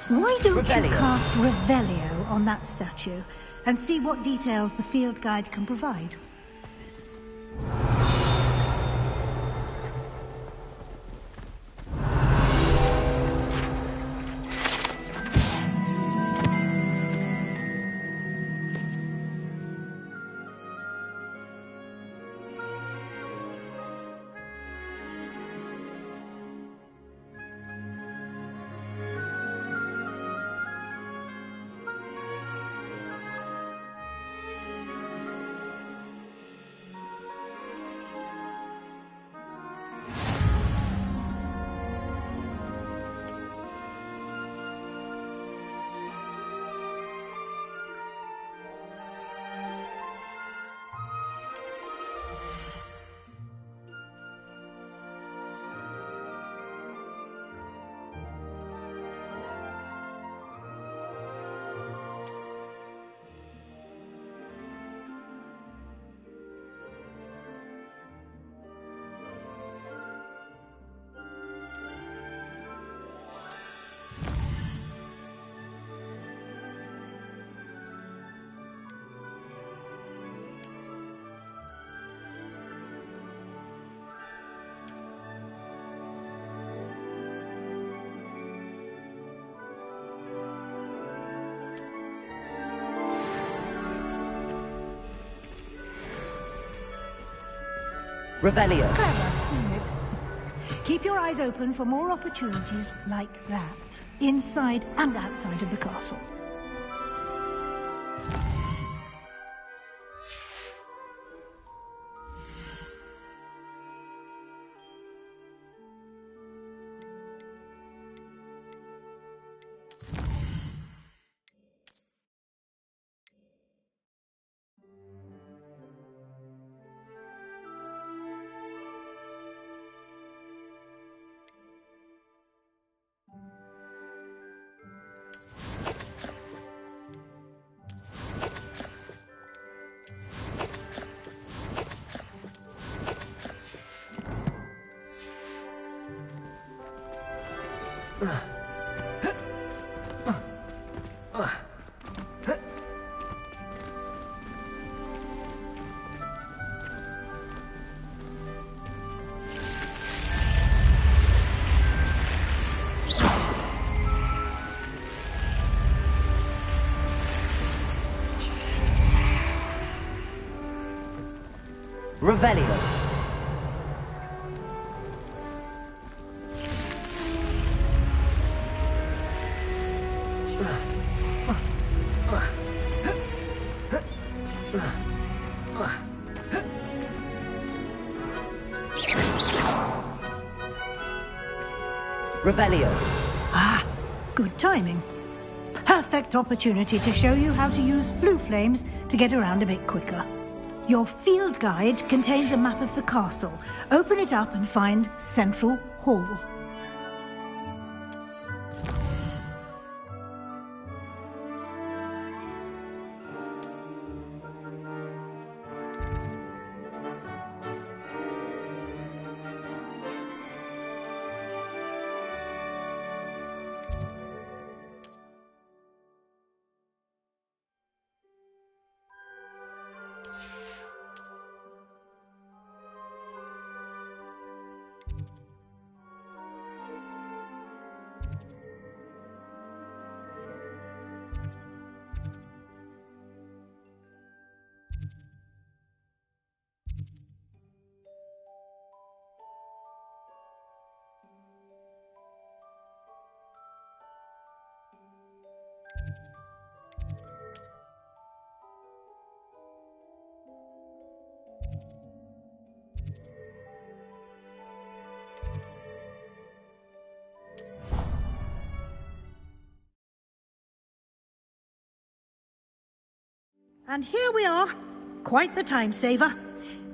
Why don't you cast Revelio on that statue and see what details the field guide can provide? Revelio. Clever, isn't it? Keep your eyes open for more opportunities like that, inside and outside of the castle. Revelio. Revelio. Ah, good timing. Perfect opportunity to show you how to use flue flames to get around a bit quicker. Your field guide contains a map of the castle. Open it up and find Central Hall. And here we are. Quite the time saver.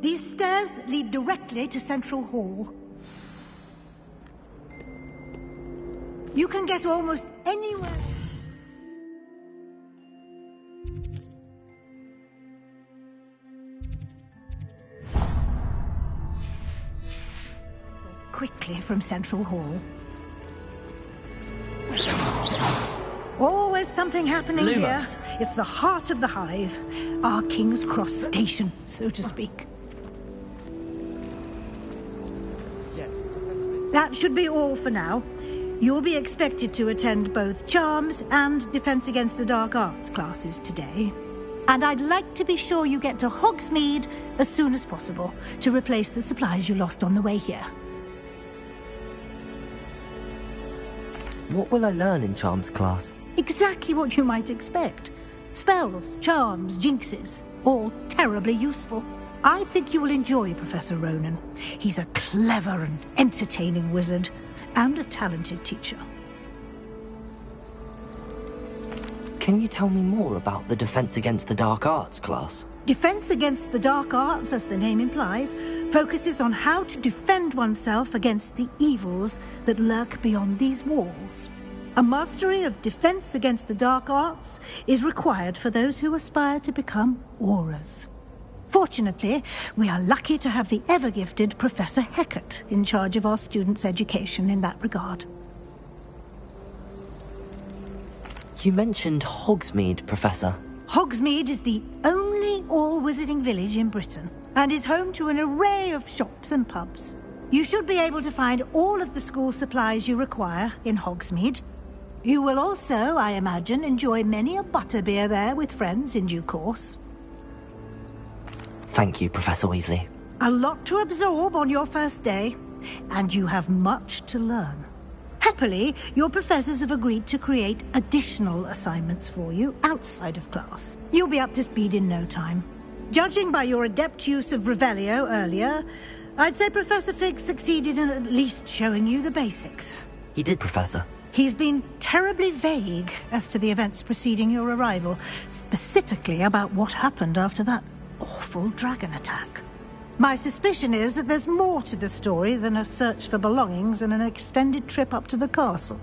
These stairs lead directly to Central Hall. You can get almost anywhere. Quickly from Central Hall. Always something happening Lumos. here. It's the heart of the hive. Our King's Cross station, so to speak. Yes, That should be all for now. You'll be expected to attend both Charms and Defense Against the Dark Arts classes today. And I'd like to be sure you get to Hogsmeade as soon as possible to replace the supplies you lost on the way here. What will I learn in Charms class? Exactly what you might expect. Spells, charms, jinxes, all terribly useful. I think you will enjoy Professor Ronan. He's a clever and entertaining wizard, and a talented teacher. Can you tell me more about the Defense Against the Dark Arts class? Defense Against the Dark Arts, as the name implies, focuses on how to defend oneself against the evils that lurk beyond these walls. A mastery of Defense Against the Dark Arts is required for those who aspire to become Aurors. Fortunately, we are lucky to have the ever-gifted Professor Hecat in charge of our students' education in that regard. You mentioned Hogsmeade, Professor. Hogsmeade is the only all-wizarding village in Britain, and is home to an array of shops and pubs. You should be able to find all of the school supplies you require in Hogsmeade. You will also, I imagine, enjoy many a butterbeer there with friends in due course. Thank you, Professor Weasley. A lot to absorb on your first day, and you have much to learn. Happily, your professors have agreed to create additional assignments for you outside of class. You'll be up to speed in no time. Judging by your adept use of Revelio earlier, I'd say Professor Fig succeeded in at least showing you the basics. He did, Professor. He's been terribly vague as to the events preceding your arrival, specifically about what happened after that awful dragon attack. My suspicion is that there's more to the story than a search for belongings and an extended trip up to the castle.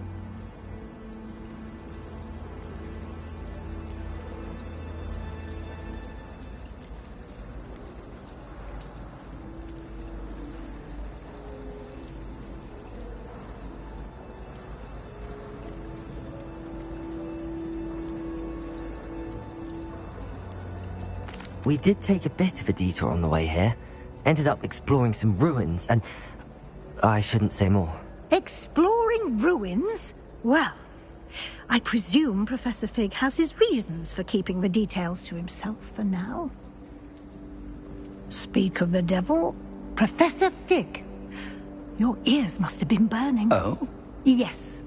We did take a bit of a detour on the way here. Ended up exploring some ruins and... I shouldn't say more. Exploring ruins? Well, I presume Professor Fig has his reasons for keeping the details to himself for now. Speak of the devil, Professor Fig. Your ears must have been burning. Oh? Yes.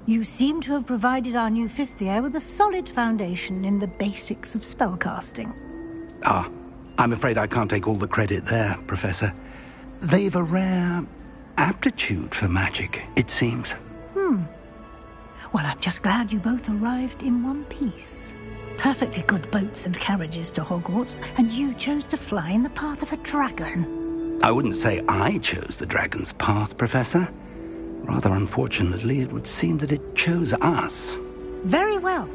You seem to have provided our new fifth year with a solid foundation in the basics of spellcasting. Ah, I'm afraid I can't take all the credit there, Professor. They've a rare aptitude for magic, it seems. Well, I'm just glad you both arrived in one piece. Perfectly good boats and carriages to Hogwarts, and you chose to fly in the path of a dragon. I wouldn't say I chose the dragon's path, Professor. Rather unfortunately, it would seem that it chose us. Very well.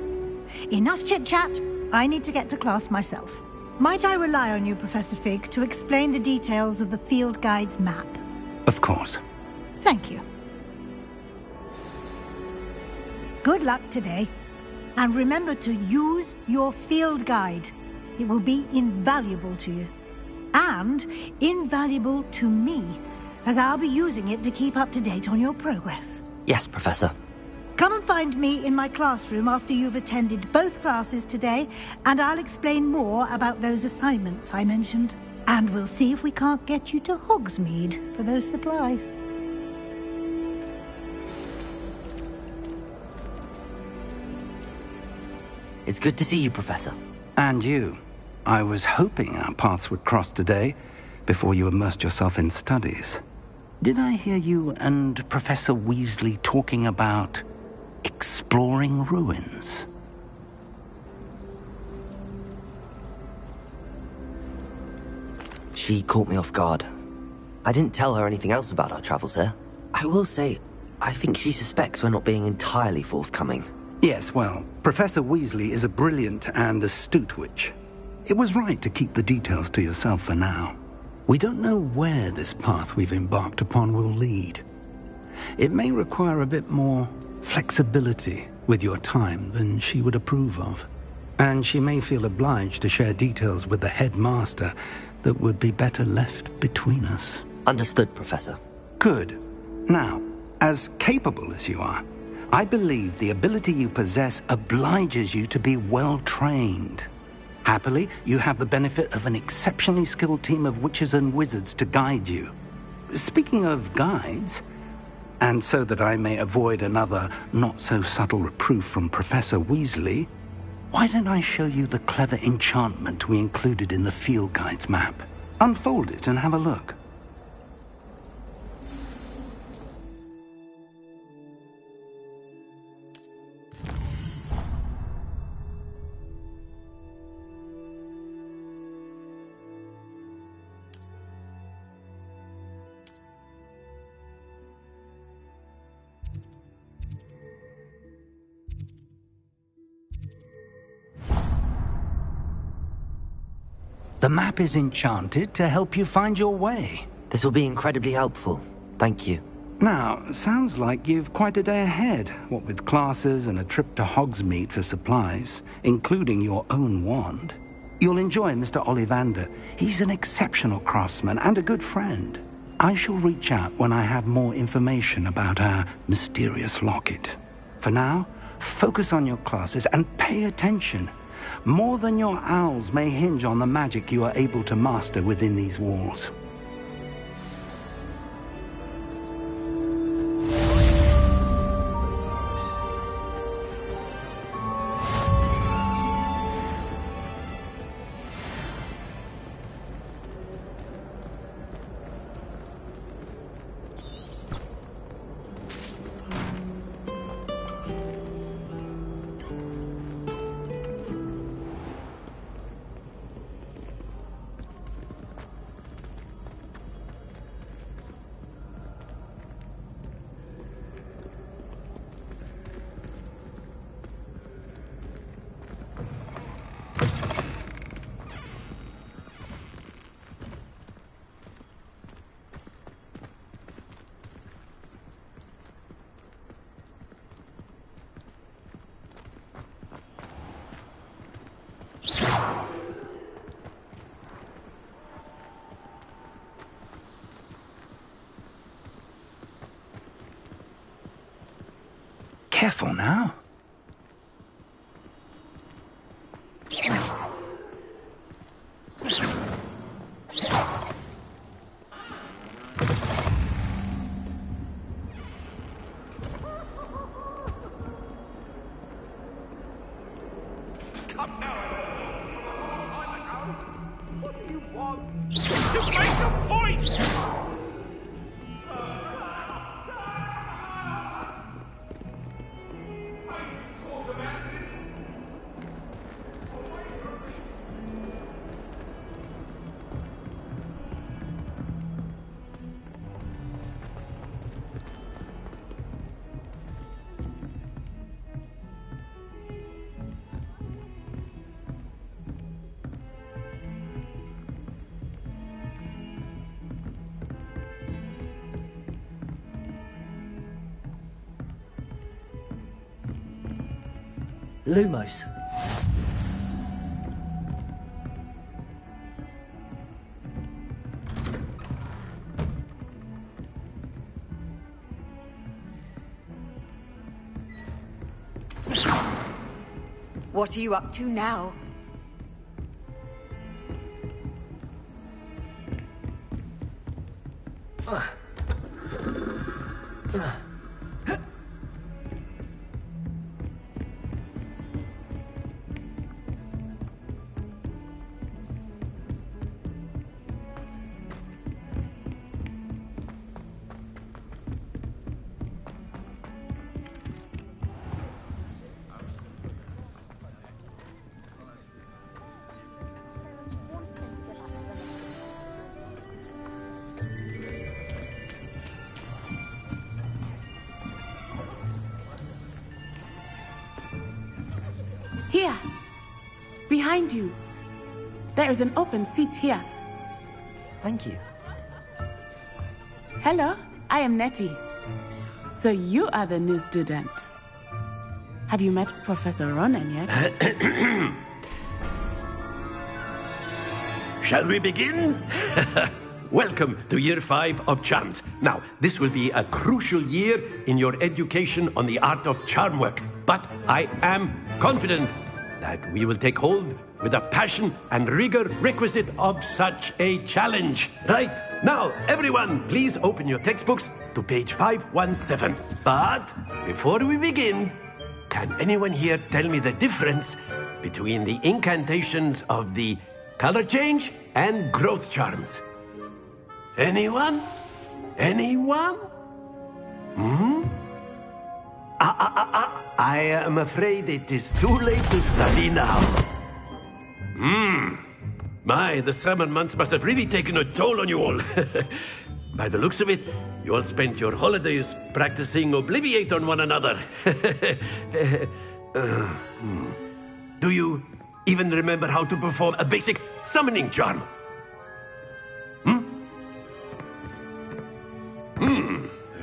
Enough chit-chat. I need to get to class myself. Might I rely on you, Professor Fig, to explain the details of the field guide's map? Of course. Thank you. Good luck today. And remember to use your field guide. It will be invaluable to you. And invaluable to me, as I'll be using it to keep up to date on your progress. Yes, Professor. Come and find me in my classroom after you've attended both classes today, and I'll explain more about those assignments I mentioned. And we'll see if we can't get you to Hogsmeade for those supplies. It's good to see you, Professor. And you. I was hoping our paths would cross today, before you immersed yourself in studies. Did I hear you and Professor Weasley talking about exploring ruins? She caught me off guard. I didn't tell her anything else about our travels here. I will say, I think she suspects we're not being entirely forthcoming. Yes, well, Professor Weasley is a brilliant and astute witch. It was right to keep the details to yourself for now. We don't know where this path we've embarked upon will lead. It may require a bit more flexibility with your time than she would approve of. And she may feel obliged to share details with the headmaster that would be better left between us. Understood, Professor. Good. Now, as capable as you are, I believe the ability you possess obliges you to be well-trained. Happily, you have the benefit of an exceptionally skilled team of witches and wizards to guide you. Speaking of guides, and so that I may avoid another not-so-subtle reproof from Professor Weasley, why don't I show you the clever enchantment we included in the field guide's map? Unfold it and have a look. The map is enchanted to help you find your way. This will be incredibly helpful. Thank you. Now, sounds like you've quite a day ahead, what with classes and a trip to Hogsmeade for supplies, including your own wand. You'll enjoy Mr. Ollivander. He's an exceptional craftsman and a good friend. I shall reach out when I have more information about our mysterious locket. For now, focus on your classes and pay attention. More than your owls may hinge on the magic you are able to master within these walls. Careful now. Lumos. What are you up to now? Here! Behind you. There is an open seat here. Thank you. Hello, I am Nettie. So you are the new student. Have you met Professor Ronan yet? Shall we begin? Welcome to Year 5 of Charms. Now, this will be a crucial year in your education on the art of charm work. But I am confident that we will take hold with the passion and rigor requisite of such a challenge. Right, now, everyone, please open your textbooks to page 517. But before we begin, can anyone here tell me the difference between the incantations of the color change and growth charms? Anyone? Anyone? I am afraid it is too late to study now. My, the summer months must have really taken a toll on you all. By the looks of it, you all spent your holidays practicing Obliviate on one another. Do you even remember how to perform a basic summoning charm?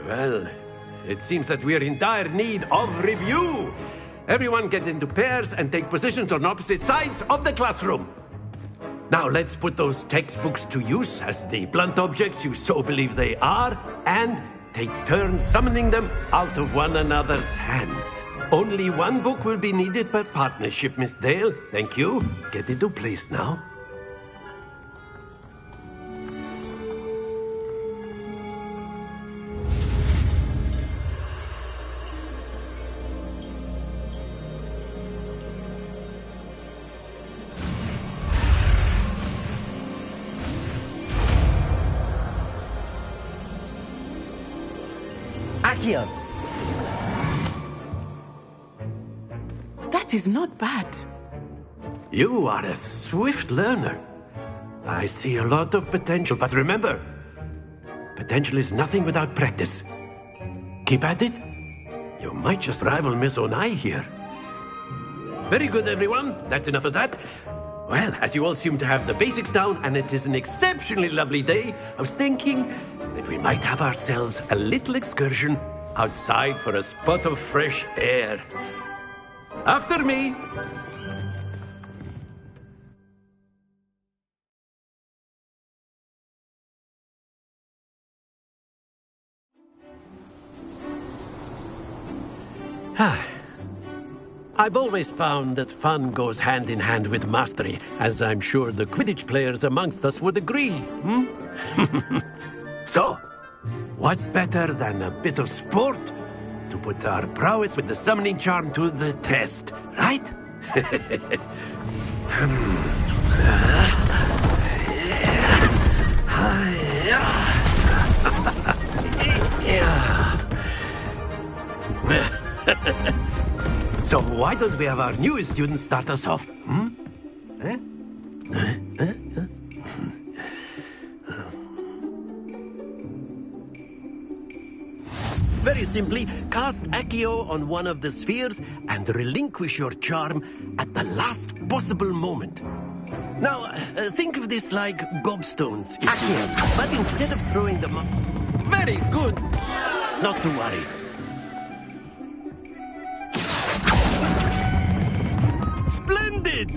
Well, it seems that we are in dire need of review. Everyone get into pairs and take positions on opposite sides of the classroom. Now let's put those textbooks to use as the blunt objects you so believe they are, and take turns summoning them out of one another's hands. Only one book will be needed per partnership, Miss Dale. Thank you. Get into place now. Accio! That is not bad. You are a swift learner. I see a lot of potential, but remember, potential is nothing without practice. Keep at it. You might just rival Miss Onai here. Very good, everyone. That's enough of that. Well, as you all seem to have the basics down, and it is an exceptionally lovely day, I was thinking that we might have ourselves a little excursion outside for a spot of fresh air. After me. I've always found that fun goes hand in hand with mastery, as I'm sure the Quidditch players amongst us would agree. So, what better than a bit of sport to put our prowess with the summoning charm to the test, right? So why don't we have our newest student start us off? Very simply, cast Accio on one of the spheres and relinquish your charm at the last possible moment. Now, think of this like gobstones, Accio, but instead of throwing them up... Very good! Not to worry. Splendid!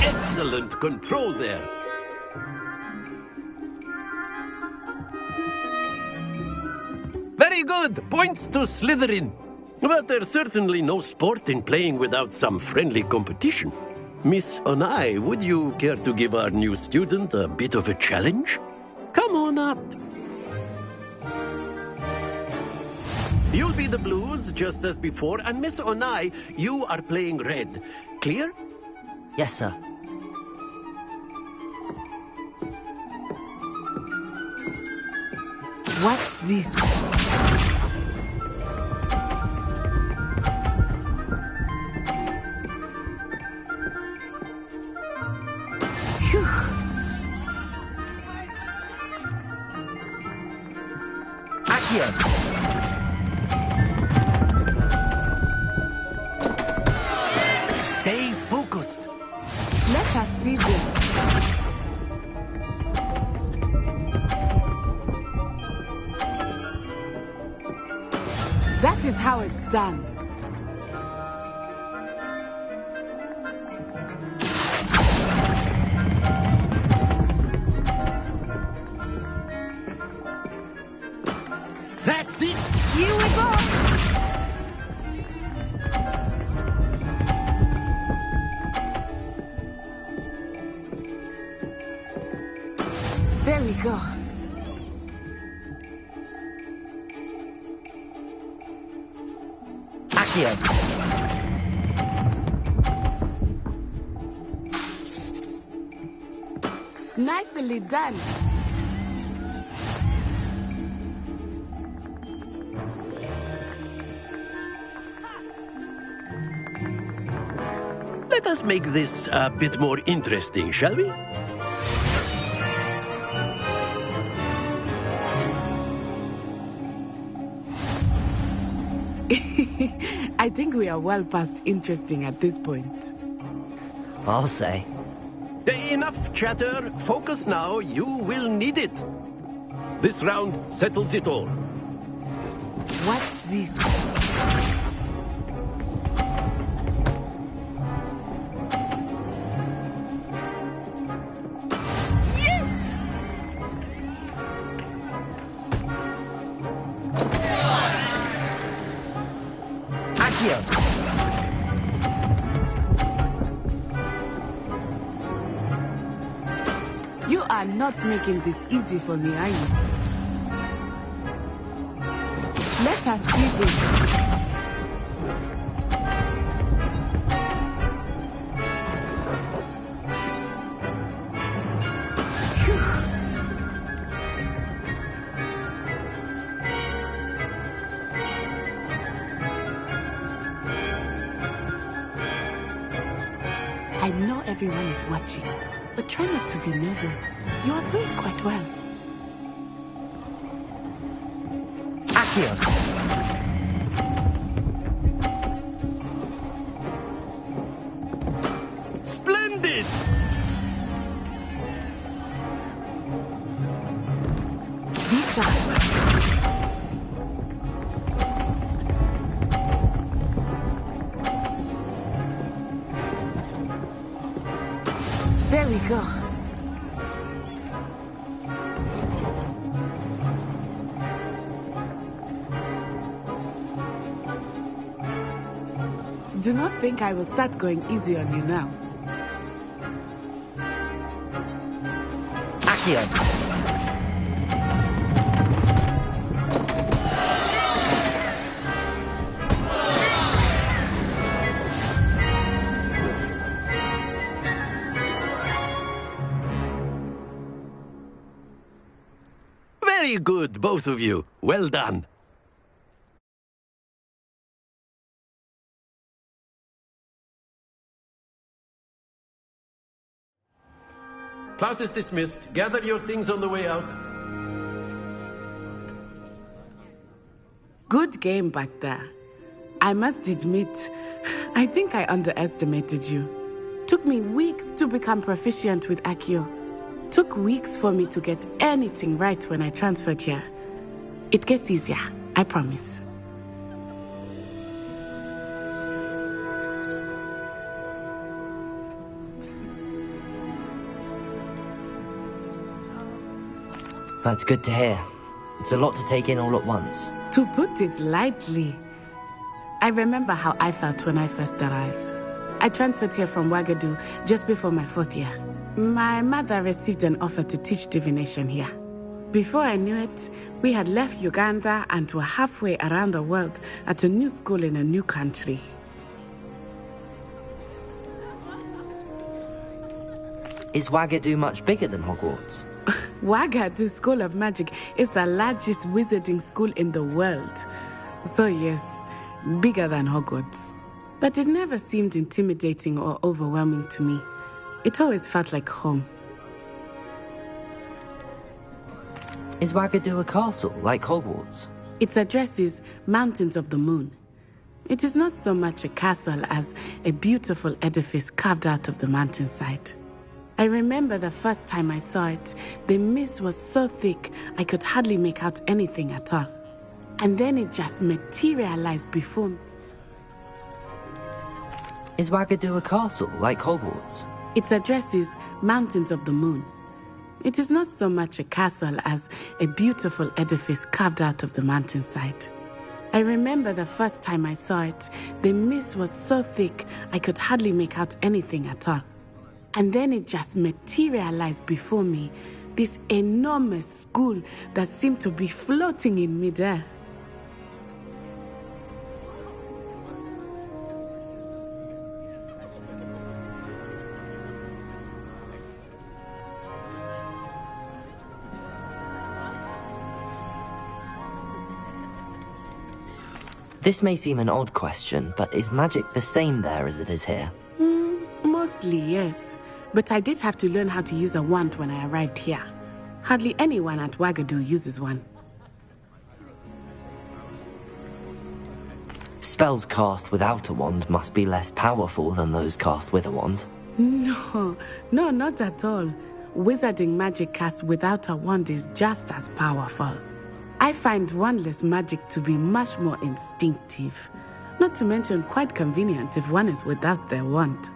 Excellent control there. Very good. Points to Slytherin. But there's certainly no sport in playing without some friendly competition. Miss Onai, would you care to give our new student a bit of a challenge? Come on up. You'll be the blues, just as before, and Miss Onai, you are playing red. Clear? Yes, sir. Watch this. Phew. Accio! Stay focused. Let us see this. That is how it's done. That's it! Here we go! There we go. Accio! Nicely done. Let us make this a bit more interesting, shall we? I think we are well past interesting at this point. I'll say. Enough chatter. Focus now. You will need it. This round settles it all. Watch this. You are not making this easy for me, are you? Let us see this. I know everyone is watching, but try not to be nervous. You are doing quite well. Accio! Splendid! Be sharp. There we go. Do not think I will start going easy on you now. Accio! Very good, both of you. Well done. Class is dismissed. Gather your things on the way out. Good game back there. I must admit, I think I underestimated you. Took me weeks to become proficient with Accio. Took weeks for me to get anything right when I transferred here. It gets easier, I promise. That's good to hear. It's a lot to take in all at once. To put it lightly, I remember how I felt when I first arrived. I transferred here from Wagadu just before my 4th year. My mother received an offer to teach divination here. Before I knew it, we had left Uganda and were halfway around the world at a new school in a new country. Is Wagadu much bigger than Hogwarts? Wagadu School of Magic is the largest wizarding school in the world. So yes, bigger than Hogwarts. But it never seemed intimidating or overwhelming to me. It always felt like home. Is Wagadu a castle, like Hogwarts? Its address is Mountains of the Moon. It is not so much a castle as a beautiful edifice carved out of the mountainside. I remember the first time I saw it, the mist was so thick I could hardly make out anything at all. And then it just materialized before me. Is Wagadu a castle, like Hogwarts? Its address is Mountains of the Moon. It is not so much a castle as a beautiful edifice carved out of the mountainside. I remember the first time I saw it, the mist was so thick I could hardly make out anything at all. And then it just materialized before me, this enormous school that seemed to be floating in midair. This may seem an odd question, but is magic the same there as it is here? Mostly, yes. But I did have to learn how to use a wand when I arrived here. Hardly anyone at Wagadu uses one. Spells cast without a wand must be less powerful than those cast with a wand. No, not at all. Wizarding magic cast without a wand is just as powerful. I find wandless magic to be much more instinctive. Not to mention quite convenient if one is without their wand.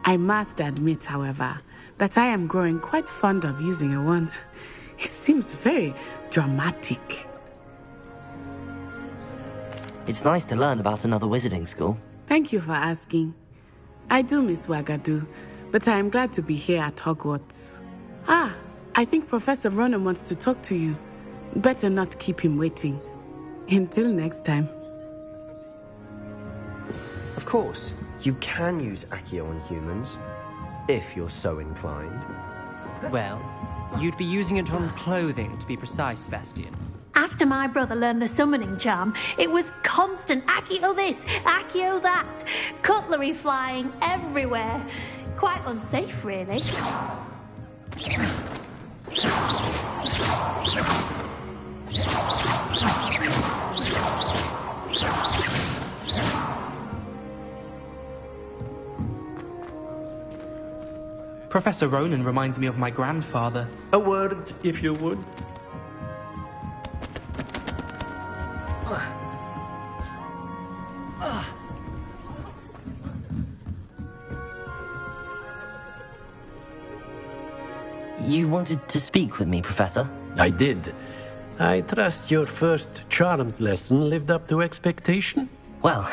I must admit, however, that I am growing quite fond of using a wand. It seems very dramatic. It's nice to learn about another wizarding school. Thank you for asking. I do miss Wagadu, but I am glad to be here at Hogwarts. I think Professor Ronen wants to talk to you. Better not keep him waiting. Until next time. Of course, you can use Accio on humans, if you're so inclined. Well, you'd be using it on clothing, to be precise, Bastian. After my brother learned the summoning charm, it was constant Accio this, Accio that, cutlery flying everywhere. Quite unsafe, really. Professor Ronen reminds me of my grandfather. A word, if you would. You wanted to speak with me, Professor? I did. I trust your first charms lesson lived up to expectation? Well,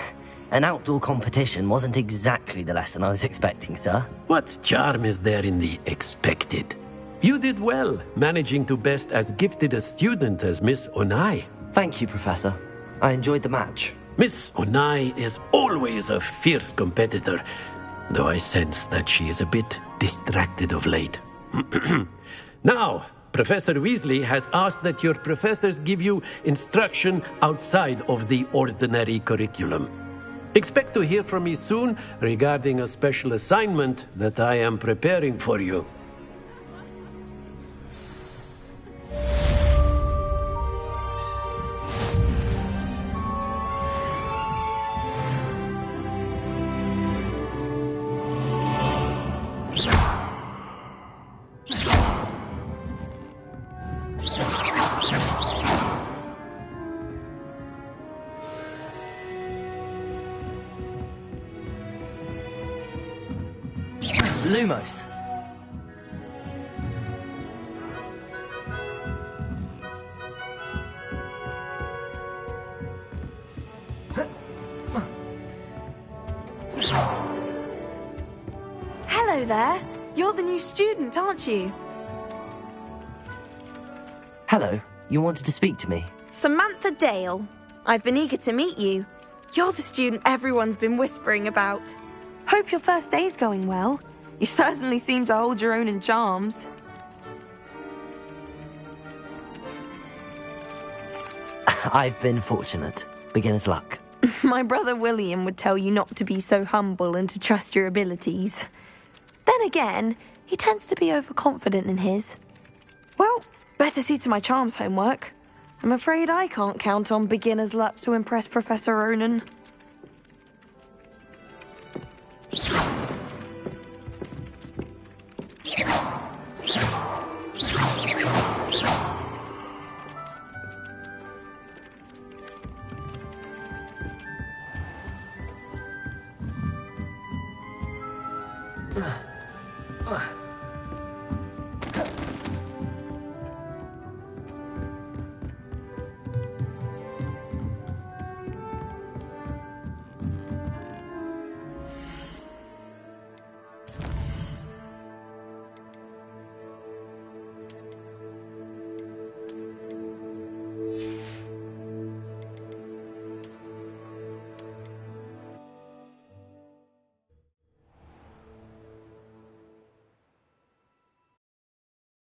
An outdoor competition wasn't exactly the lesson I was expecting, sir. What charm is there in the expected? You did well, managing to best as gifted a student as Miss Onai. Thank you, Professor. I enjoyed the match. Miss Onai is always a fierce competitor, though I sense that she is a bit distracted of late. Now, Professor Weasley has asked that your professors give you instruction outside of the ordinary curriculum. Expect to hear from me soon regarding a special assignment that I am preparing for you. Lumos. Hello there. You're the new student, aren't you? Hello. You wanted to speak to me? Samantha Dale. I've been eager to meet you. You're the student everyone's been whispering about. Hope your first day's going well. You certainly seem to hold your own in charms. I've been fortunate. Beginner's luck. My brother William would tell you not to be so humble and to trust your abilities. Then again, he tends to be overconfident in his. Well, better see to my charms homework. I'm afraid I can't count on beginner's luck to impress Professor Ronen.